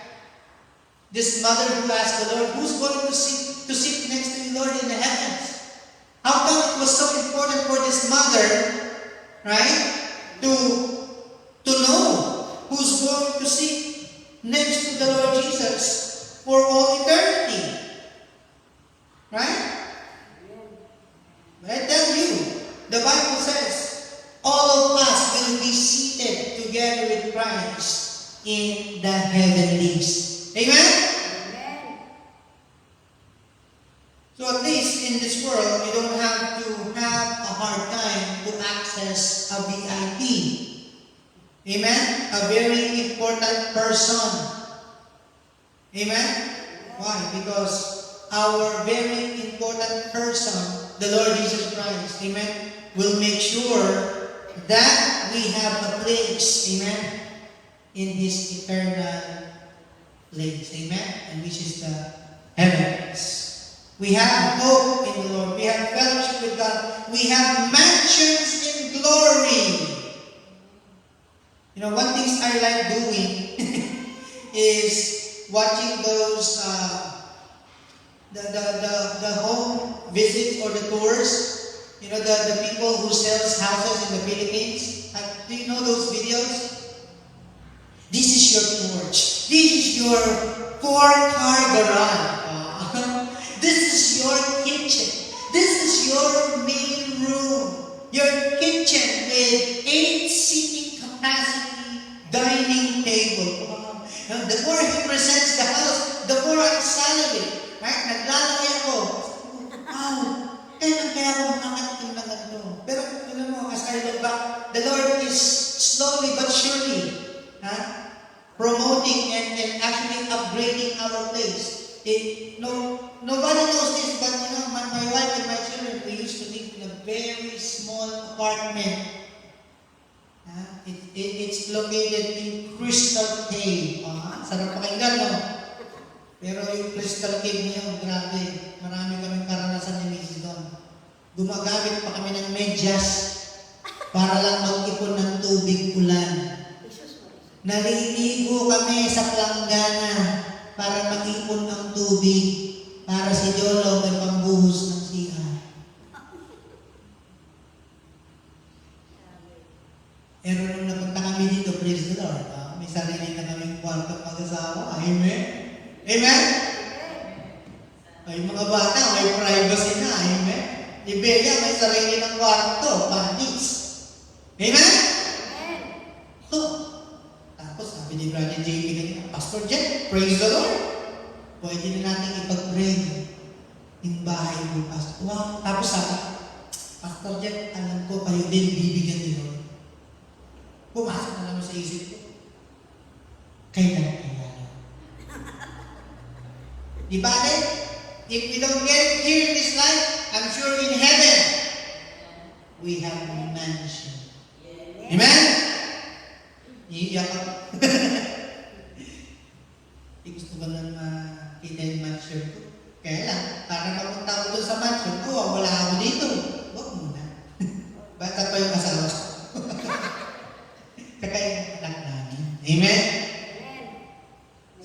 This mother who asked the Lord, who's going to sit next to the Lord in the heavens? How come it was so important for this mother, right, to know who's going to sit next to the Lord Jesus for all eternity? Right? But I tell you, the Bible says, all of us will be seated together with Christ in the heavenlies. Amen? So at least in this world, we don't have to have a hard time to access a VIP. Amen? A very important person. Amen? Why? Because our very important person, the Lord Jesus Christ, amen, will make sure that we have a place, amen, in His eternal place, amen, and which is the heavens. We have hope in the Lord. We have fellowship with God. We have mansions in glory. You know, one thing I like doing is watching those the home visits or the tours. You know, the people who sells houses in the Philippines. Do you know those videos? This is your porch. This is your 4-car garage. This is your kitchen. This is your main room. Your kitchen with 8 seating capacity dining table. The more he presents the house, the more I'm salivate. Right? Naglalaki ako. Wow! Kaya ako nakatikim na ganito. Pero, alam mo, as I look back, the Lord is slowly but surely promoting and actually upgrading our place. Nobody knows this, but you know, my wife and my children, we used to live in a very small apartment. It's located in Crystal Cave. Sarap pakinggan, no? Pero yung Crystal Cave na yun, grabe. Marami kaming karanasan ni Mrs. doon. Gumagamit pa kami ng medyas para lang mag-ipon ng tubig ulan. Naliligo kami sa planggana para mag-ipon ang tubig para si Jolo may pambuhos ng CR. Pero nung napunta kami dito, praise the Lord, may sarili na kaming kwarto mag-asawa. Amen? Amen? May mga bata, may privacy na. Amen? Ni Bea, may sarili ng kwarto, panis. Amen? Tapos sabi ni Brother JP kanina, Pastor Jen, praise the Lord. Pwede na natin ipag-pray yung bahay mo, Pastor. Wow. Tapos sabi, Pastor Jen, alam ko kayo din bibigyan ni Lord. Pumasok na naman sa isip ko. Kailan. Di ba? If we don't get it here in this life, I'm sure in heaven, we have a mansion. Amen? Iiyak ako. Hindi gusto ba lang makita yung mansion ko? Kaya lang, para mapunta ako doon sa mansion ko, wala ako dito. Huwag muna. Bata pa yung asawa ko. Kaya yung anak namin. Amen?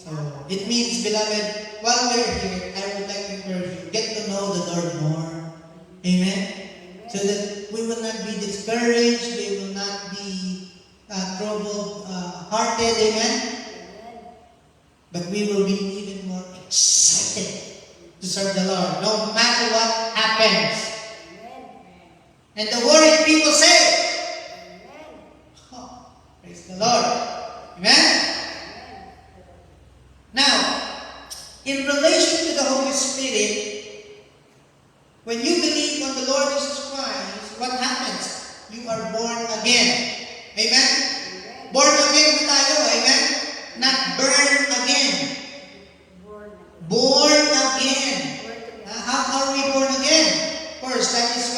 So, it means, beloved, while we're here, I would like to encourage you, get to know the Lord more. Amen? So that we will not be discouraged, we will not be troubled-hearted. Amen? But we will be even more excited to serve the Lord, no matter what happens. And the worried people say, oh, praise the Lord. Amen? Now, in relation to the Holy Spirit, when you believe on the Lord Jesus Christ, what happens? You are born again. Amen? Born again na tayo. Amen? Not burn again. Born again. How are we born again? First, that is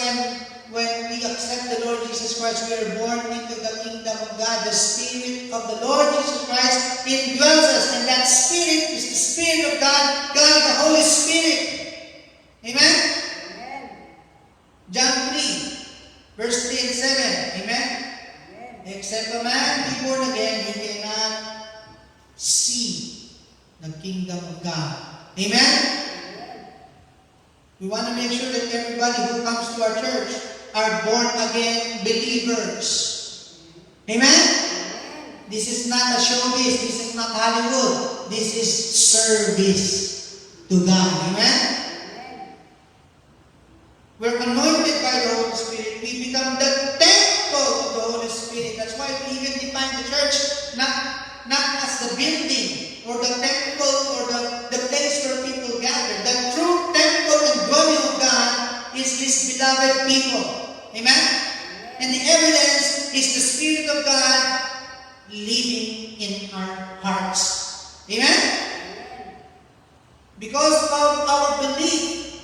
when we accept the Lord Jesus Christ, we are born into the kingdom of God. The Spirit of the Lord Jesus Christ indwells us, and that Spirit is the Spirit of God, the Holy Spirit. Amen? John 3, verse 3 and 7. Amen? Except a man be born again, he cannot see the kingdom of God. Amen? We want to make sure that everybody who comes to our church are born again believers. Amen? This is not a showbiz. This is not Hollywood. This is service to God. Amen? We're anointed by the Holy Spirit. We become the temple of the Holy Spirit. That's why we even define the church not as the building or the temple or the place where people gather. The true temple and dwelling of God is His beloved people. Amen? And the evidence is the Spirit of God living in our hearts. Amen? Because of our belief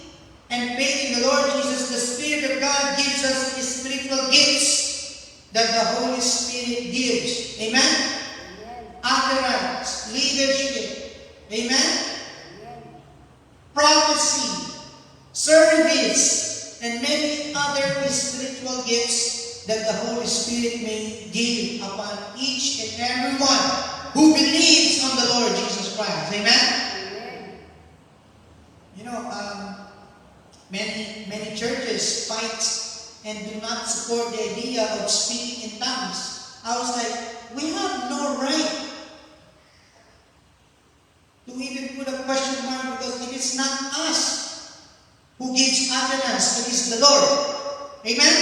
and faith in the Lord Jesus, the Spirit of God gives us spiritual gifts that the Holy Spirit gives. Amen? Utterance, leadership. Amen? Prophecy, service, and many other spiritual gifts that the Holy Spirit may give upon each and everyone who believes on the Lord Jesus Christ. Amen? You know, many churches fight and do not support the idea of speaking in tongues. I was like, we have no right to even put a question mark, because it is not us who gives utterance, it is the Lord. Amen?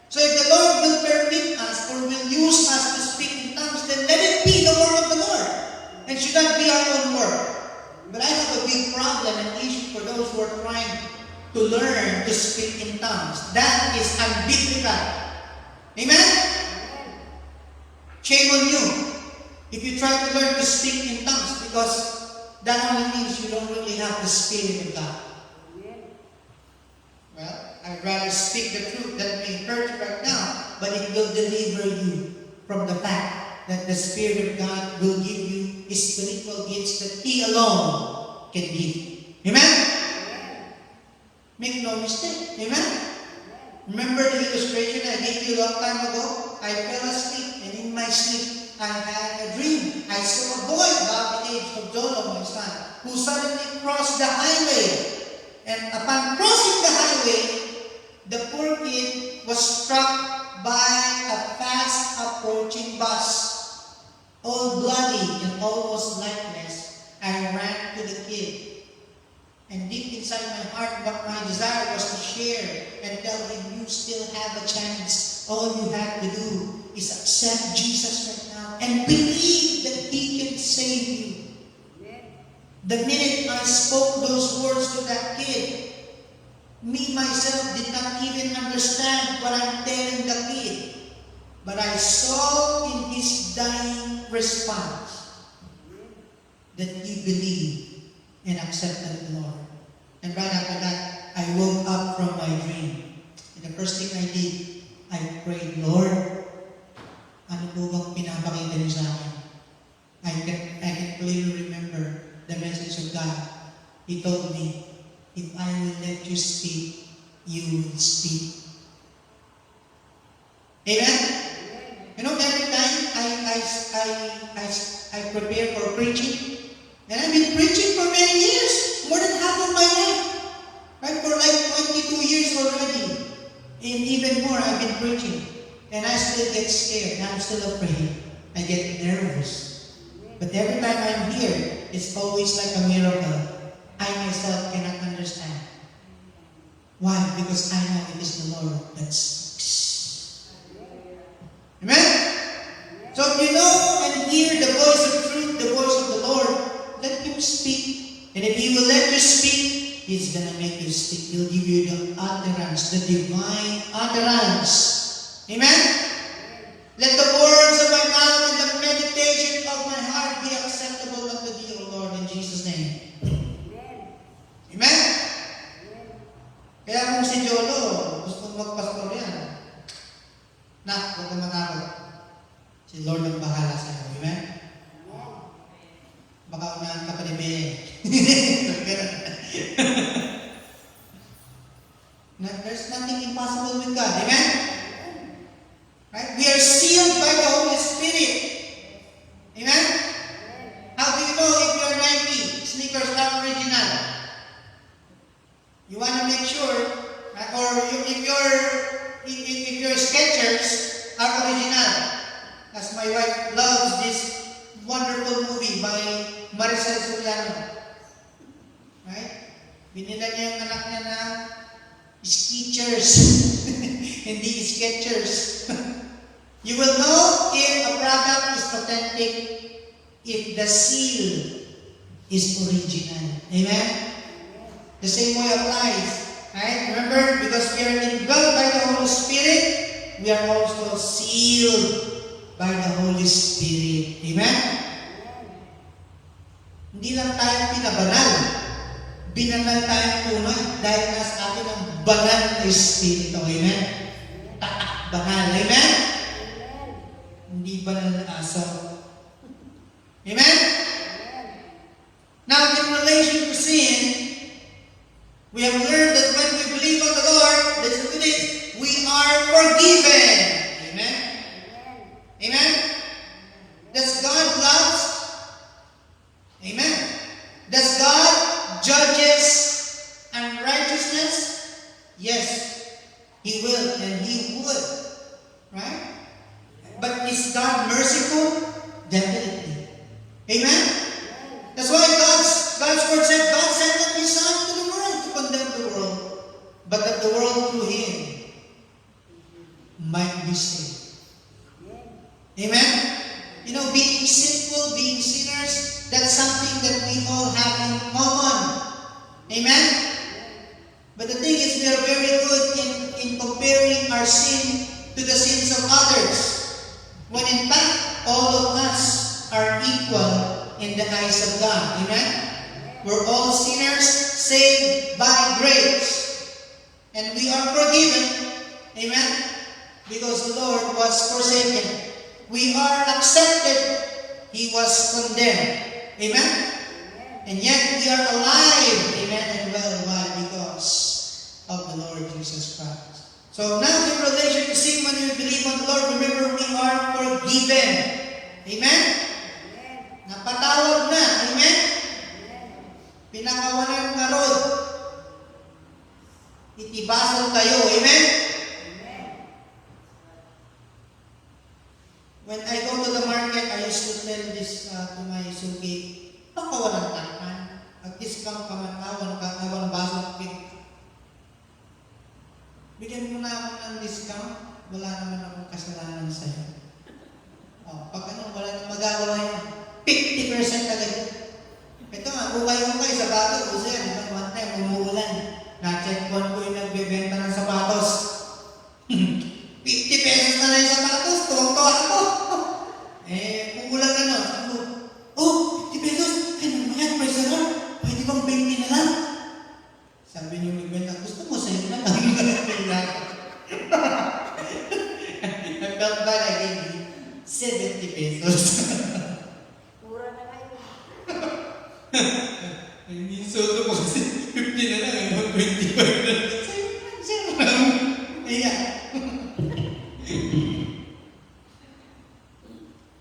So if the Lord will permit us or will use us to speak in tongues, then let it be the word of the Lord, and should not be our own word. But I have a big problem and issue for those who are trying to learn to speak in tongues. That is unbiblical. Amen? Shame on you if you try to learn to speak in tongues, because that only means you don't really have the Spirit of God. Well, I'd rather speak the truth than being hurt right now, but it will deliver you from the fact that the Spirit of God will give you spiritual gifts that He alone can give. Amen? Make no mistake. Amen? Remember the illustration I gave you a long time ago? I fell asleep, and in my sleep, I had a dream. I saw a boy about the age of Jolo, my son, who suddenly crossed the highway. And upon crossing the highway, the poor kid was struck by a fast approaching bus. All bloody and almost lifeless, I ran to the kid. And deep inside my heart, what my desire was to share and tell him, you still have a chance. All you have to do is accept Jesus right now and believe that He can save you. The minute I spoke those words to that kid, me myself did not even understand what I'm telling the kid. But I saw in his dying response that he believed and accepted the Lord. And right after that, I woke up from my dream. And the first thing I did, I prayed, Lord, ano po bang pinapakita niyo sa akin? I can clearly remember the message of God. He told me, if I will let you speak, you will speak. Amen? You know, every time I prepare for preaching, and I've been preaching for many years, more than half of my life, right? For like 22 years already, and even more I've been preaching, and I still get scared, I'm still afraid, I get nervous. But every time I'm here, it's always like a miracle. I myself cannot understand. Why? Because I know it is the Lord that speaks. Amen? So if you know and hear the voice of truth, the voice of the Lord, let Him speak. And if He will let you speak, He's going to make you speak. He'll give you the utterance, the divine utterance. Amen? Let the words of my mouth and the meditation of my heart be acceptable unto Thee, O Lord, in Jesus' name. Amen? Kaya kung si Jolo, gusto magpastor yan, huwag kang matakot. Si Lord ang bahala sa iyo. Amen? Baka unahan ka pa ni Bea. There's nothing impossible with God. Amen? Right? We are sealed by the Holy Spirit. Amen? How do you know if your Nike sneakers are original? You want to make sure, right? Or if your Skechers are original. As my wife loves this wonderful movie by Maricel Soriano. Right? Binila niya yung anak niya ng Skechers. Hindi Skechers. You will know if a product is authentic if the seal is original. Amen? The same way applies. Right? Remember, because we are indwelt by the Holy Spirit, we are also sealed by the Holy Spirit. Amen? Hindi lang tayo pinabanal. Binanal tayong tunay dahil nasa atin ang banal na Espiritu. Amen? Tatak banal. Amen? Hindi banal na aso. Amen? Now, in relation to sin, we have learned that when we believe on the Lord, listen to this, we are forgiven. Amen? Amen? Does God love? Amen. Does God judges unrighteousness? Yes, He will and He would. Right? But is God merciful? Definitely. Amen? That's why God's word said, God sent not His Son to the world to condemn the world, but that the world through Him might be saved. Amen? You know, being sinful, being sinners, that's something that we all have in common. Amen? But the thing is, we are very good in comparing our sin to the sins of others. When in fact, all of us are equal in the eyes of God. Amen? We're all sinners saved by grace. And we are forgiven. Amen? Because the Lord was forsaken. We are accepted. He was condemned. Amen? And yet we are alive. Amen? And well, why? Because of the Lord Jesus Christ. So now in relation to sin, when we believe on the Lord, remember we are forgiven. Amen? Napatawad na. Amen? Pinakawalan nga rod. Itibasal tayo. Amen? When I go to the market, I used to tell this to my suki, baka walang takan.Ag-discount ka man, awan baso pink. Bigyan mo na ako ng discount, wala naman akong kasalanan sa'yo. Pag wala nang magagawa yun, 50% agad. Ito nga, ukay-ukay, sapatos, uso yan. Ito, one time, umuulan. Na-check ko yung nagbebenta ng sapatos. 50 pesos na lang yung sapatos, tuwang-tuwa ako. Umuulan na nun. Sabi ko, 50 pesos? Ay, naman, may sarap. Pwede bang 20 na lang? Sabi niyo, magbenta, gusto mo sa'yo na lang. I felt bad, I gave you 70 pesos. Mura na kayo. Hindi soto ko kasi 50 na lang, 25 na lang. Sir, ayan.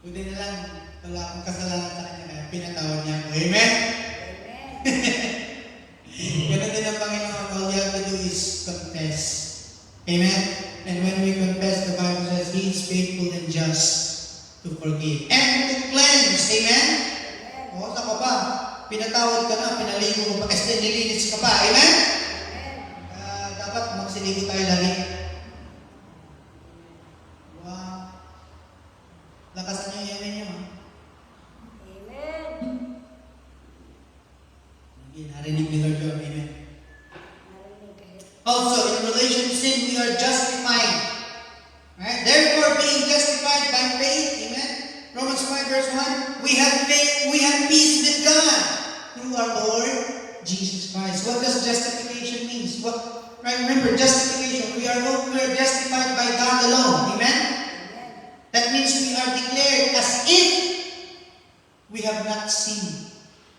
Buti na lang, wala akong kasalanan sa kanya, kaya pinatawad niya ako. Amen? Ganun din ang Panginoon, all you have to do is confess. Amen? And when we confess, the Bible says, He is faithful and just to forgive and to cleanse. Amen? O, saka pa, pinatawad ka na, pinaligo mo pa, kasi nilinis ka pa. Amen? Dapat magsiligo tayo lagi. Wow. Lakasan niyo yung amen niyo. Amen. Narinig ni Lord yun. Amen. Narinig kayo. Also, in relation to sin, we are justified. Right? Therefore, being justified by faith, amen? Romans 5 verse 1, we have faith, we have peace with God through our Lord Jesus Christ. What does justification mean? Right? Remember, justification, we are justified by God alone. Amen? That means we are declared as if we have not sinned.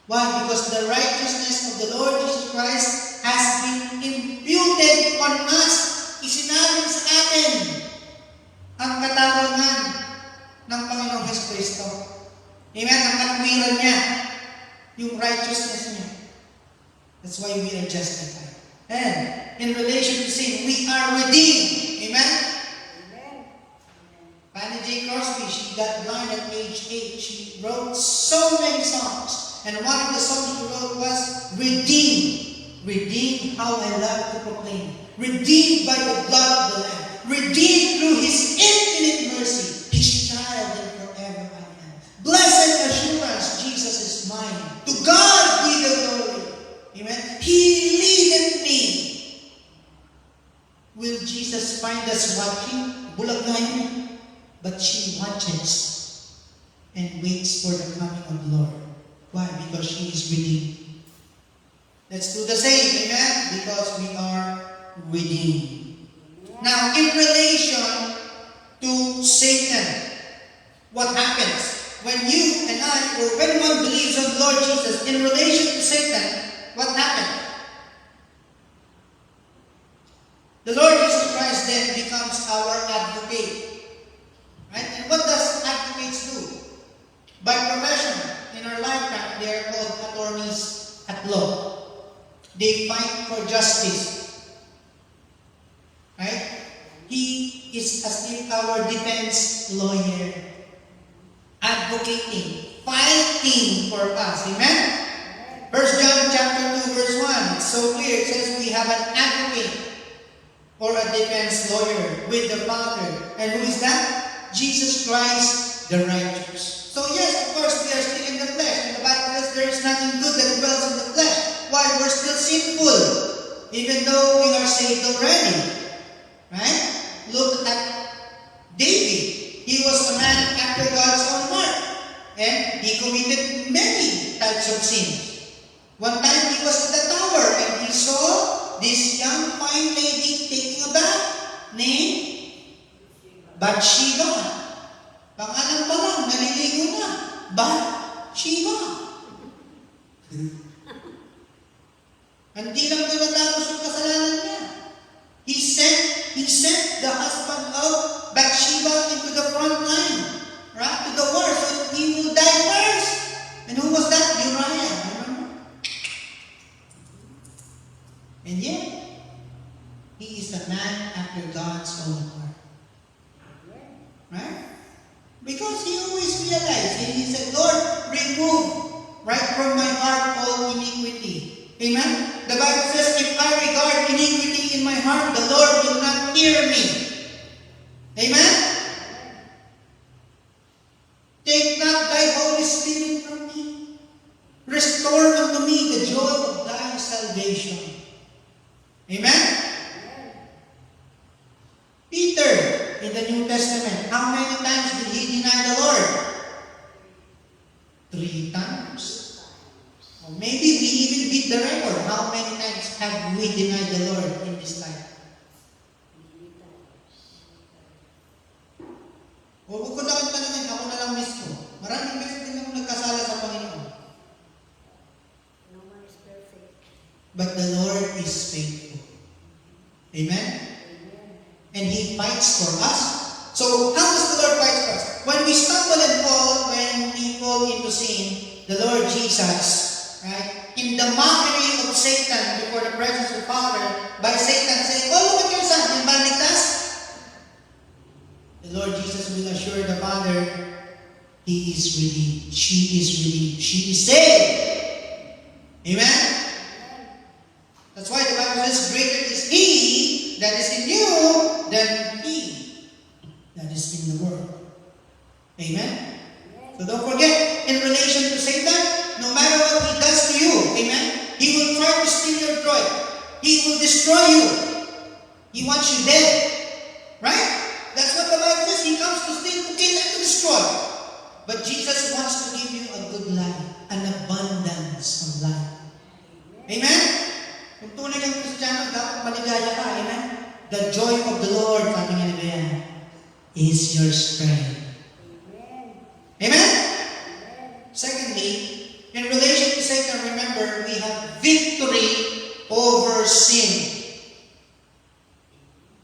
Why? Because the righteousness of the Lord Jesus Christ has been imputed on us. Isinalin sa atin ang katarungan ng Panginoong Jesucristo. Amen? Ang katwiran niya. Yung righteousness niya. That's why we are justified. And in relation to sin, we are redeemed. Amen? Fanny J. Crosby, she got blind at age 8. She wrote so many songs. And one of the songs she wrote was, Redeemed. Redeemed, how I love to proclaim. Redeemed by the blood of the Lamb. Redeemed through His infinite mercy. His child and forever I am. Blessed assurance, Jesus is mine. To God be the glory. Amen. He leadeth me. Will Jesus find us watching? Bulag na yun. But she watches and waits for the coming of the Lord. Why? Because she is redeemed. Let's do the same, amen? Because we are redeemed. Now, in relation to Satan, what happens? When you and I, or when one believes on the Lord Jesus, in relation to Satan, what happens? The Lord Jesus Christ then becomes our advocate. Right? And what does advocates do? By profession, in our lifetime, they are called attorneys at law. They fight for justice. Right? He is as if our defense lawyer, advocating, fighting for us. Amen? 1 John chapter 2, verse 1. It's so clear. It says we have an advocate or a defense lawyer with the Father. And who is that? Jesus Christ, the righteous. So yes, of course, we are still in the flesh. And the Bible says there is nothing good that dwells in the flesh. Why? We're still sinful. Even though we are saved already. Right? Look at David. He was a man after God's own heart. And he committed many types of sins. One time he was at the tower and he saw this young fine lady taking a bath named Bathsheba. Pangalan pa lang, naliligo na. Bathsheba. Hindi lang tinatapos yung kasalanan niya. He sent the husband of Bathsheba into the front line, right, to the war, so he will die first. And who was that? Uriah, remember? And yet, he is a man after God's own heart. Right? Because he always realized, and he said, Lord, remove right from my heart all iniquity. Amen? The Bible says, if I regard iniquity in my heart, the Lord will not hear me. Amen? Take not thy Holy Spirit from me. Restore unto me the joy of thy salvation. Amen? Peter, in the New Testament, how many times did he deny the Lord? 3 times. Or maybe we even beat the record. How many times have we denied the Lord in this life? O huwag ko na akong tanongin, ako na lang mismo. Maraming beses din ako nagkasala sa Panginoon. No one is perfect. But the Lord is faithful. Amen? And He fights for us. So, how does the Lord fight for us? When we stumble and fall, when we fall into sin, the Lord Jesus, right, in the mockery of Satan before the presence of the Father, by Satan saying, oh, look at your son, yung baligtas, the Lord Jesus will assure the Father, He is redeemed, she is redeemed, she is saved. Amen? That's why the Bible says, greater is He that is in you than he that is in the world. Amen? So don't forget, in relation to Satan, no matter what he does to you, amen, he will try to steal your joy. He will destroy you. He wants you dead. Right? That's what the Bible says. He comes to steal, to kill, and to destroy. But Jesus wants to give you a good life, an abundance of life. Amen? Kung tunay kang Kristiyano, dapat maligaya ka. Amen? The joy of the Lord, sabi nga ni Bea, is your strength. Amen? Secondly, in relation to Satan, remember, we have victory over sin.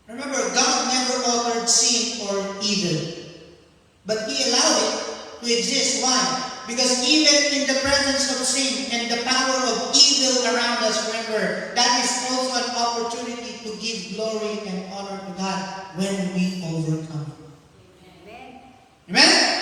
Remember, God never authored sin or evil. But He allowed it to exist. Why? Because even in the presence of sin and the power of evil around us, remember, that is also an opportunity to give glory and honor to God when we overcome. Amen?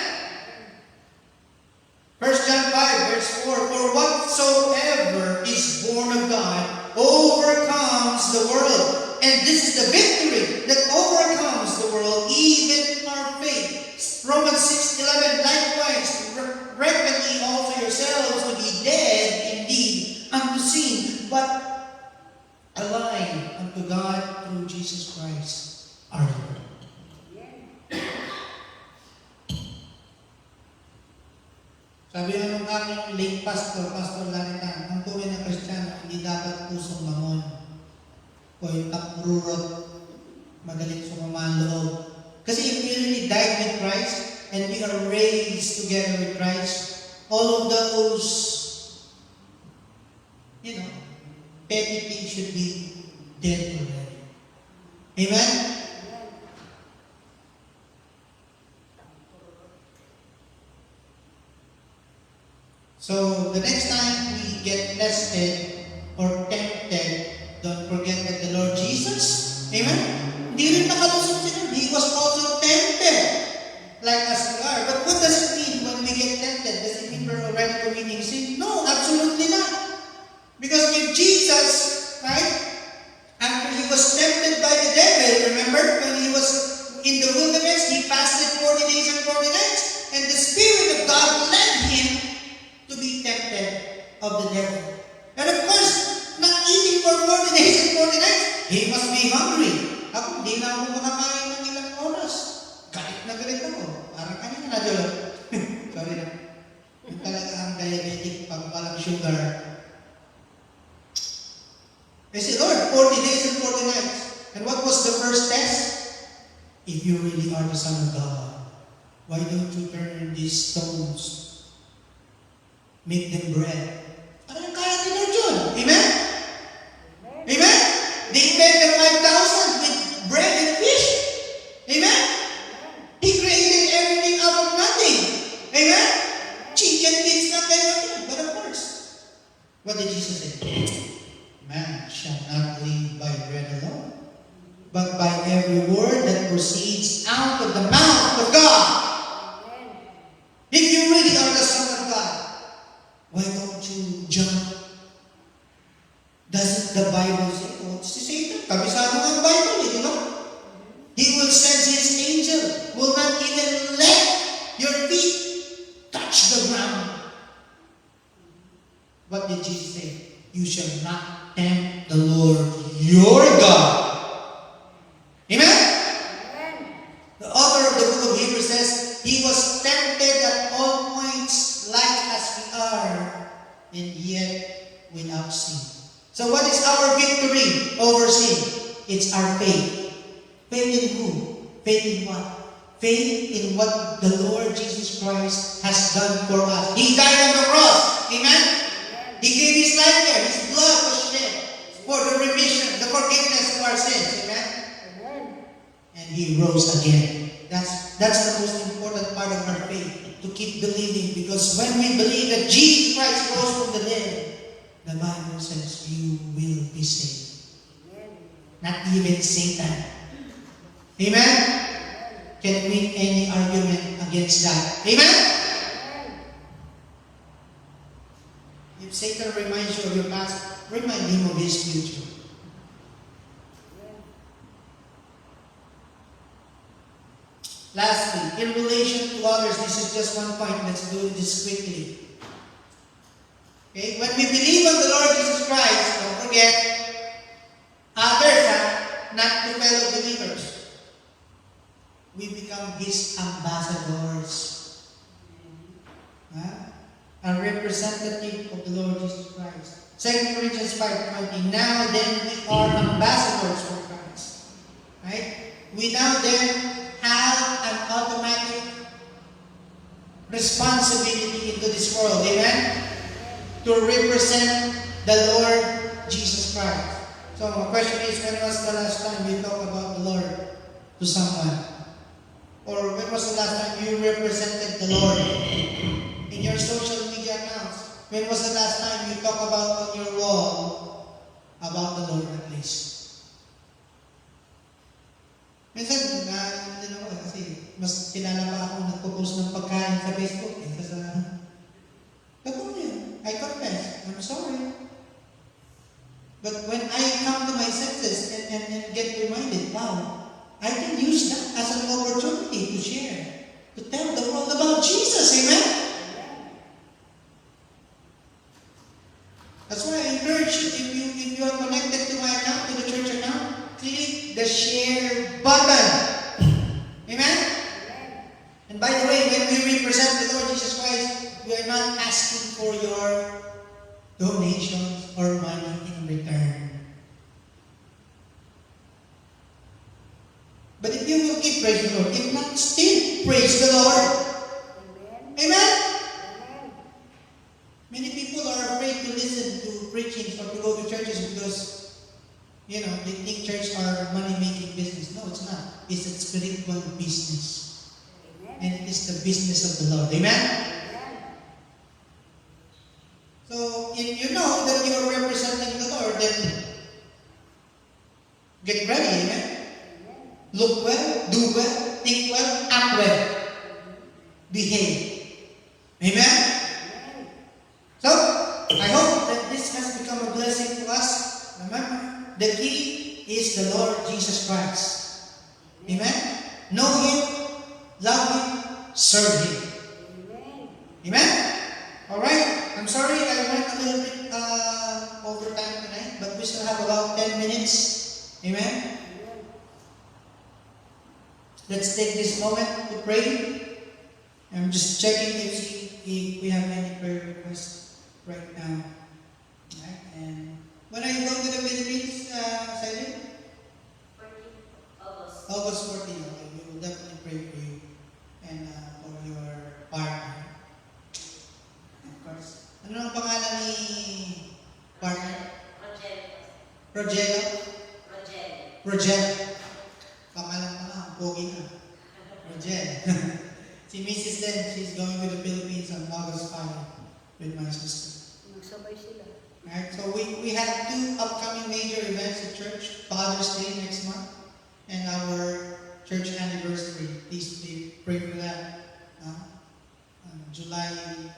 1 John 5, verse 4, for whatsoever is born of God overcomes the world. And this is the victory that overcomes the world, even our faith. Romans 6:11, likewise, reckon ye also yourselves to be dead indeed unto sin, but alive unto God through Jesus Christ our Lord. Sabi nga nung aking aming late pastor, Pastor Lanitan, ang tunay na Kristiyano, hindi dapat pusong mamon. O yung tapururot, magaling sumama ang loob. Kasi if we really died with Christ, and we are raised together with Christ, all of those, petty things should be dead already. Amen? So, the next time we get tested or tempted, don't forget that the Lord Jesus, amen? Hindi rin nakalusot siya. He was also tempted, like as we are. But what does it mean when we get tempted? Does it mean we're already committing sin? No, absolutely not. Because if Jesus, right, after he was tempted by the devil, remember, when he was in the wilderness, he fasted 40 days and 40 nights, and the Spirit of God led him to be tempted of the devil. And of course, not eating for 40 days and 40 nights, he must be hungry. Ako, hindi na ako makakain ng ilang oras. Galit na galit ako. Parang kanina na dyan. Sorry na. Yung talaga ang diabetic pag walang sugar. I said, Lord, 40 days and 40 nights. And what was the first test? If you really are the Son of God, why don't you turn these stones? Make them bread. Ano yung kaya ni Lord yun? Amen? Amen? They fed the 5,000 with bread and fish. Amen? He created everything out of nothing. Amen? Chicken bits na kayo. But of course, what did Jesus say? Man shall not live by bread alone, but by every word that proceeds out of the mouth of God. If you really are the Son of God, why don't you jump? Doesn't the Bible say, si Satan, kabisado ng Bible, di ba? He will send his angel, will not even let your feet touch the ground. What did Jesus say? You shall not tempt the Lord your God. Amen? The author of the book of Hebrews says, he was tempted at all points like as we are, and yet without sin. So what is our victory over sin? It's our faith. Faith in who? Faith in what? Faith in what the Lord Jesus Christ has done for us. He died on the cross. Amen? He gave his life there. His blood was shed for the remission, the forgiveness of our sins. Amen? And he rose again. That's the most important part of our faith, to keep believing. Because when we believe that Jesus Christ rose from the dead, the Bible says you will be saved. Not even Satan. Amen? Can win any argument against that. Amen? If Satan reminds you of your past, remind him of his future. Lastly, in relation to others, this is just one point. Let's do this quickly. Okay? When we believe on the Lord Jesus Christ, don't forget, others, not the fellow believers. We become His ambassadors. A representative of the Lord Jesus Christ. 2 Corinthians 5:20. Now then, we are ambassadors for Christ. Right? We now then have an automatic responsibility into this world. Amen? To represent the Lord Jesus Christ. So, my question is, when was the last time you talked about the Lord to someone? Or when was the last time you represented the Lord in your social media accounts? When was the last time you talked about on your wall about the Lord at least? Minsan, kasi mas kilala pa ako nagpo-post ng pagkain sa Facebook kaysa sa... Totoo yun. I confess. I'm sorry. But when I come to my senses and get reminded, wow, I can use that as an opportunity to share, to tell the world about Jesus. Amen? That's why I encourage you, if you are connected to my account, to the church account, click the share button. Amen? And by the way, when we represent the Lord Jesus Christ, we are not asking for your donations or money in return. But if you will give, praise the Lord. If not, still praise the Lord. Amen. Amen? Amen. Many people are afraid to listen to preaching or to go to churches because, they think church are money-making business. No, it's not. It's a spiritual business. Amen. And it is the business of the Lord. Amen? Amen. So, if you know that you are representing the Lord, then get ready. Amen? Amen. Look well, do well, think well, act well, behave. Amen? Amen. So, I hope that this has become a blessing to us. Remember, the key is the Lord Jesus Christ. Amen? Know Him, love Him, serve Him. Amen. Amen? Alright, I'm sorry I went a little bit over time tonight, but we still have about 10 minutes. Amen? Let's take this moment to pray. I'm just checking if we have any prayer requests right now. Right? And when are you going to the Philippines, Silent? 14 August. August 14. Okay, we will definitely pray for you and for your partner. Of course. Ano ang pangalan ni partner? Rogel. Rogel. Pangalan pa lang, pogi na. Rogel. Si Mrs. then, she's going to the Philippines on August 5 with my sister. Magsabay sila. Right? So we have two upcoming major events at church. Father's Day next month and our church anniversary. Please pray for that. On July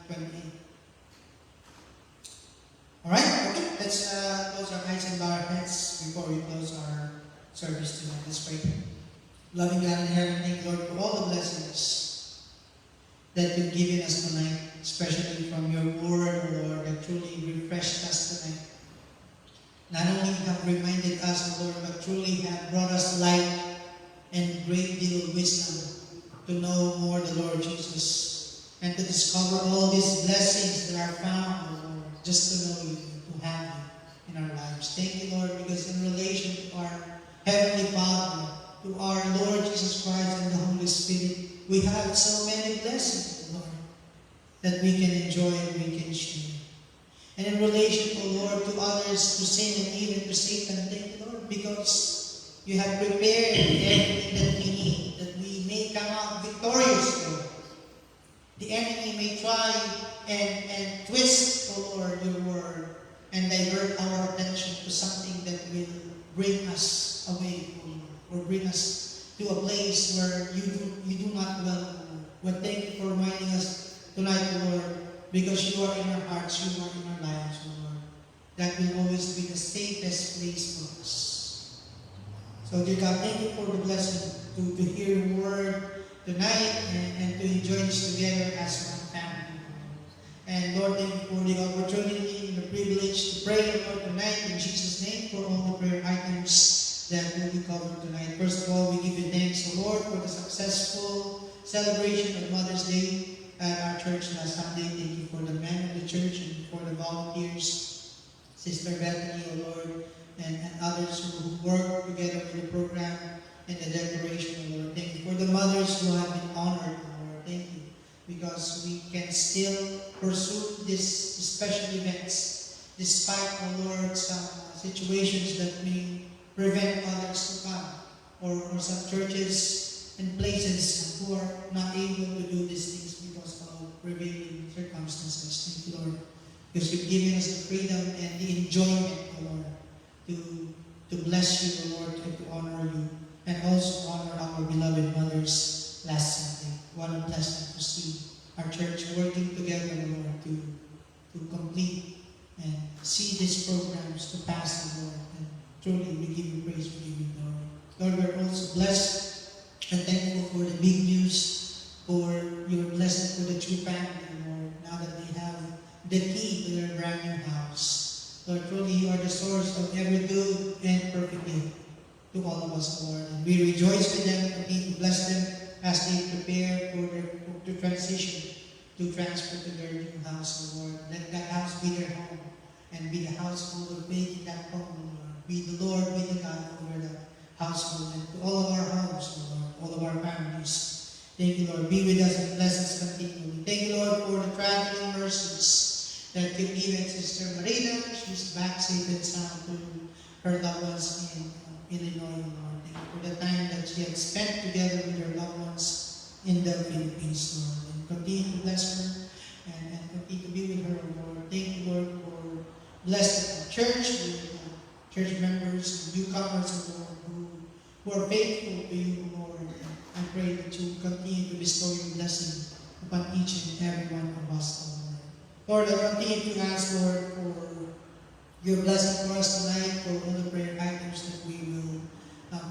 28th. Alright, okay. Let's close our eyes and bow our heads before we close our service tonight. Let's pray. Loving God in heaven, thank you, Lord, for all the blessings that you've given us tonight, especially from your word, O Lord, that truly refreshed us tonight. Not only have reminded us, O Lord, but truly have brought us light and great deal of wisdom to know more the Lord Jesus and to discover all these blessings that are found, O Lord, just to know you, to have you in our lives. Thank you, Lord, because in relation to our Heavenly Father, to our Lord Jesus Christ and the Holy Spirit, we have so many blessings, Lord, that we can enjoy and we can share. And in relation, O Lord, to others, to sin and even to Satan, thank you, Lord, because you have prepared everything that we need, that we may come out victorious, Lord. The enemy may try and twist, O Lord, your word and divert our attention to something that will bring us away, O Lord, or bring us to a place where you do not dwell, O Lord. But thank you for reminding us tonight, O Lord, because you are in our hearts, you are in our lives, O Lord. That will always be the safest place for us. So, dear God, thank you for the blessing to hear your word tonight and to enjoy this together as one family. And Lord, thank you for the opportunity and the privilege to pray, Lord, tonight in Jesus' name for all the prayer items that will be covered tonight. First of all, we give you thanks, O Lord, for the successful celebration of Mother's Day at our church last Sunday. Thank you for the men of the church and for the volunteers, Sister Bethany, O Lord, and others who work together with the program and the declaration, O Lord. Thank you for the mothers who have been honored, O Lord. Thank you, because we can still pursue these special events despite, O Lord, some situations that may prevent others to come, or some churches and places who are not able to do these things because of prevailing circumstances. Thank you, Lord, because you've given us the freedom and the enjoyment, O Lord, to bless you, O Lord, and to honor you, and also honor our beloved mothers last Sunday. What a blessing to see our church working together, O Lord, to complete and see these programs to pass, O Lord. And truly, we give you praise, we give you glory. Lord, we're also blessed and thankful for the big news, for your blessing for the true family, Lord, now that they have the key to their brand new house. Lord, truly, you are the source of every good and perfect gift to all of us, Lord. And we rejoice with them, continue to bless them as they prepare for the transition to transfer to their new house, Lord. Let that house be their home and be the household of faith in that home, Lord. Be the Lord, be the God over the household and to all of our homes, Lord, all of our families. Thank you, Lord. Be with us and bless us continually. Thank you, Lord, for the traveling mercies that could be with Sister Marina. She's back safe and sound to her loved ones in Illinois, Lord. Thank you for the time that she has spent together with her loved ones in the Philippines, Lord. And continue to bless her and continue to be with her, Lord. Thank you, Lord, for blessing our church with church members, newcomers, Lord, who are faithful to you, Lord. I pray that you continue to bestow your blessing upon each and every one of us, Lord. Lord, I continue to ask, Lord, for your blessing for us tonight, for all the prayer items that we will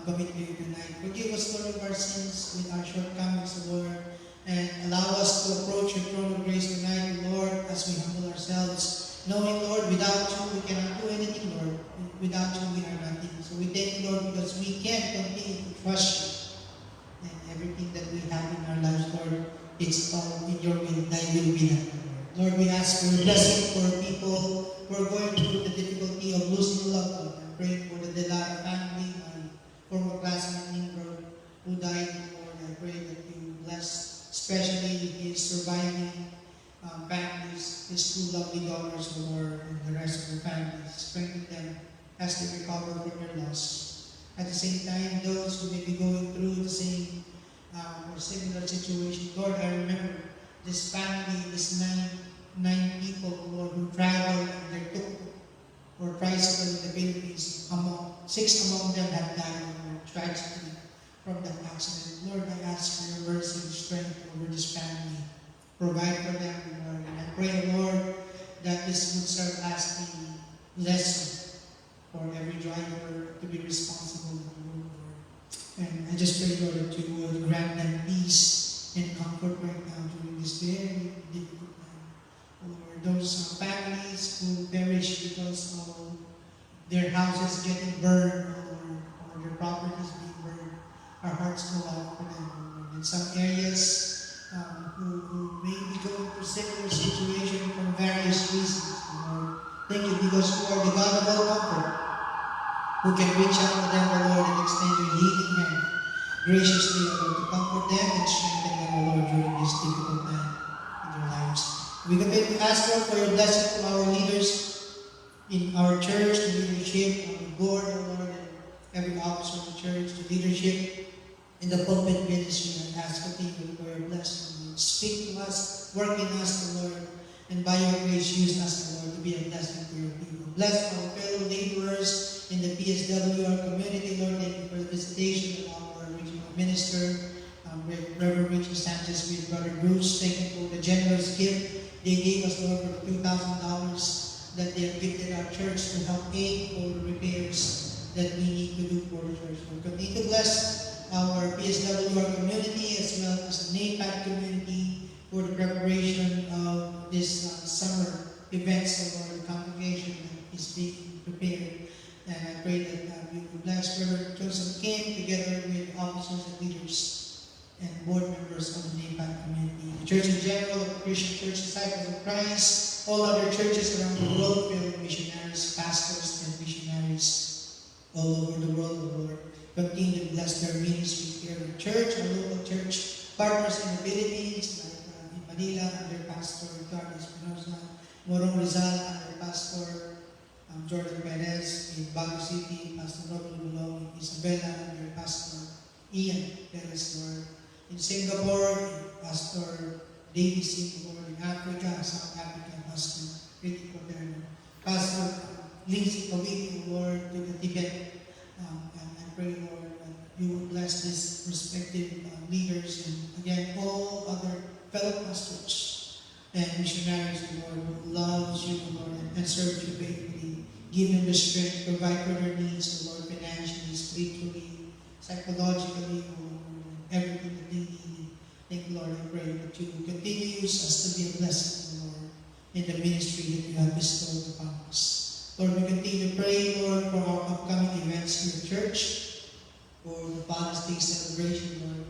commit to you tonight. Forgive us, Lord, of our sins with our shortcomings, Lord, and allow us to approach your throne of grace tonight, Lord, as we humble ourselves, knowing, Lord, without you we cannot do anything, Lord. Without you we are nothing. So we thank you, Lord, because we can continue to trust you. And everything that we have in our lives, Lord, it's all in your will. Thy will be done, Lord. Lord, we ask for your blessing for people who are going through the difficulty of losing a loved one. I'm praying for the Delara family, my former classmate Ingrid, who died, Lord. I pray that you bless, especially his surviving families, his two lovely daughters, Lord, and the rest of the families. Strengthen them as they recover from their loss. At the same time, those who may be going through the same or similar situation, Lord, I remember this family, this nine people, Lord, who traveled in their tuk-tuk or tricycle in the Philippines. Six among them have died, Lord, tragically from that accident. Lord, I ask for your mercy and strength over this family. Provide for them, Lord. And I pray, Lord, that this would serve as a lesson for every driver to be responsible, Lord. And I just pray, Lord, that you would grant them peace and comfort right now during this very difficult time. Lord, those families who perish because of their houses getting burned, or their properties being burned, our hearts go out for them, Lord. In some areas, who may be going through similar situation for various reasons, Lord. Thank you because you are the God of all comfort, who can reach out to them, O Lord, and extend your healing hand graciously, O Lord, to comfort them and strengthen them, O Lord, during this difficult time in their lives. We continue to ask, Lord, for your blessing to our leaders in our church, the leadership, on the board, O Lord, and every officer of the church, the leadership in the pulpit ministry. I ask continually for your blessing, Lord. Speak to us, work in us, O Lord, and by your grace, use us, O Lord, to be a blessing to your people. Bless our fellow laborers in the PSW, our community, Lord. Thank you for the visitation of our regional minister, Reverend Richard Sanchez, with Brother Bruce. Thank you for the generous gift they gave us, Lord, for the $2,000 that they have gifted our church to help aid for the repairs that we need to do for the church. Lord, continue to bless our PSW, our community, as well as the NAPAC community for the preparation of this summer events of our congregation that is being prepared. And I pray that we will bless Reverend Joseph Kim together with officers and leaders and board members of the NAPAC community. The church in general, the Christian Church Disciples of Christ, all other churches around the world, filled missionaries, pastors, and missionaries all over the world, Lord. Continue to bless their ministry here in the church, our local church partners in the Philippines, like in Manila, under Pastor Ricardo Espinosa, Morong Rizal, under Pastor Jordan Perez, in Baguio City, Pastor Robert Bulong, in Isabela, under Pastor Ian Perez, Lord. In Singapore, Pastor David Singapore. In Africa, South Africa, Pastor Ricky Cordero. Pastor Lindsay Kawit, Lord, to the Tibet. And I pray, Lord, that you will bless these respective leaders and again, all other fellow pastors and missionaries, Lord, who loves you, Lord, and serve you faithfully. Give them the strength, provide for their needs, Lord, financially, spiritually, psychologically, Lord, everything that they need. Thank you, Lord, I pray that you will continue to use us to be a blessing, Lord, in the ministry that you have bestowed upon us. Lord, we continue to pray, Lord, for our upcoming events in the church, for the Father's Day celebration, Lord.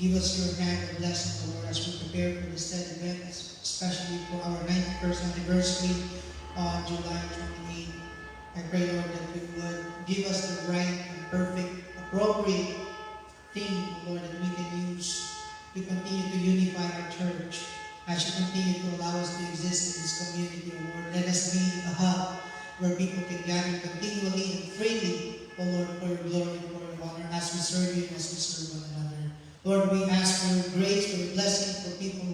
Give us your hand and blessing, Lord, as we prepare for this said event, especially for our 91st anniversary on July 28. I pray, Lord, that you would give us the right and perfect, appropriate thing, Lord, that we can use to continue to unify our church. As you continue to allow us to exist in this community, O Lord, let us be a hub where people can gather continually and freely, O Lord, for your glory and for your honor, as we serve you and as we serve one another. Lord, we ask for your grace, for your blessing for people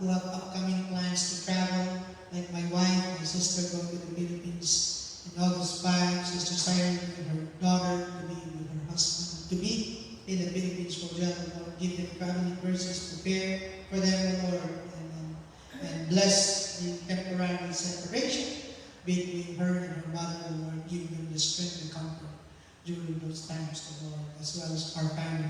who have upcoming plans to travel, like my wife, my sister going to the Philippines in August 5, Sister Siren and her daughter to be with her husband, to be in the Philippines for them, Lord. Give them traveling mercies, prepare for them, Lord, and bless the temporary separation between her and her mother, Lord. Give them the strength and comfort during those times, Lord, as well as our family.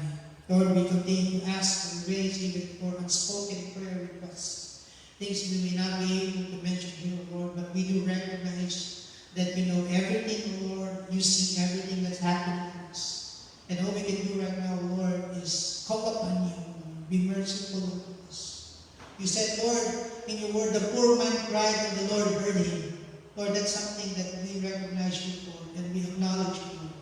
Lord, we continue to ask and raise even for unspoken prayer requests, things we may not be able to mention here, Lord, but we do recognize that we know everything, Lord. You see everything that's happening to us. And all we can do right now, Lord, is call upon you, Lord. Be merciful to us. You said, Lord, in your word, the poor man cried and the Lord heard him. Lord, that's something that we recognize you for and we acknowledge you, Lord.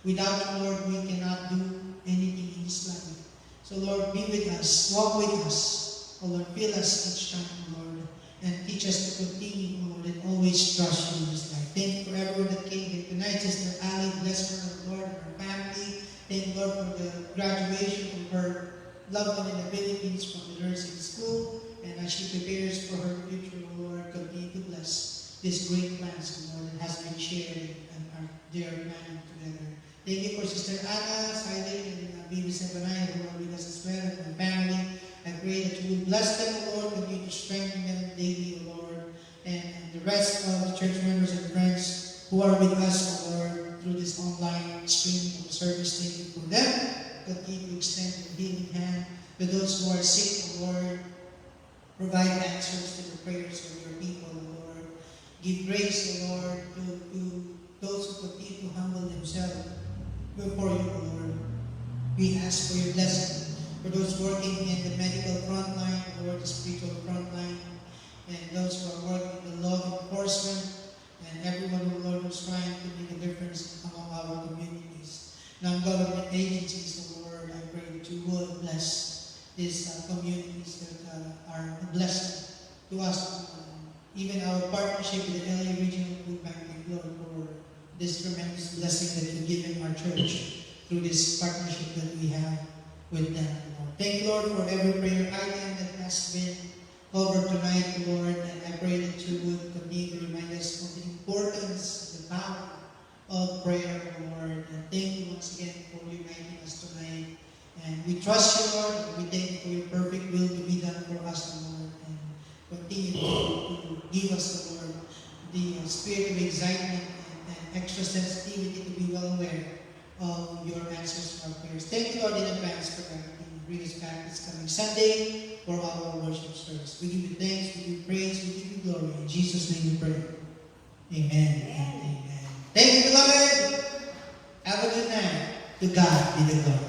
Without you, Lord, we cannot do anything in this life. So, Lord, be with us, walk with us. Oh, Lord, fill us each time, Lord, and teach us to continue, Lord, and always trust you in this life. Thank you for everyone that came here tonight. Sister Ali, bless her, Lord, and her family. Thank you, Lord, for the graduation of her loved one in the Philippines from the nursing school. And as she prepares for her future, Lord, continue to bless this great plans, Lord, that has been shared and they are planning together. Thank you for Sister Anna, Siley, and Baby Sebanaya, who are with us as well, and my family. I pray that you will bless them, O Lord, continue to strengthen them daily, O Lord, and the rest of the church members and friends who are with us, O Lord, through this online streaming of service. Thank you for them. Continue to extend your healing hand to those who are sick, O Lord. Provide answers to the prayers of your people, O Lord. Give grace, O Lord, to those who continue to humble themselves before you, O Lord. We ask for your blessing for those working in the medical front line, O Lord, the spiritual front line, and those who are working in the law enforcement, and everyone, O Lord, who's trying to make a difference among our communities. Non-government agencies, O Lord, I pray that you would bless these communities that are a blessing to us. Even our partnership with the LA Regional Food Bank, thank you, Lord, for this tremendous blessing that you've given our church through this partnership that we have with them, Lord. Thank you, Lord, for every prayer item that has been covered tonight, Lord, and I pray that you would continue to remind us of the importance, the power of prayer, Lord. And thank you once again for uniting us tonight. And we trust you, Lord, and we thank you for your perfect will to be done for us, Lord. And continue to give us, Lord, the spirit of excitement and extra sensitivity to be well aware of your answers to our prayers. Thank you, Lord, in advance for that. Bring us back this coming Sunday for our worship service. We give you thanks, we give you praise, we give you glory. In Jesus' name we pray. Amen. And amen. Thank you, beloved. Have a good night. To God be the glory.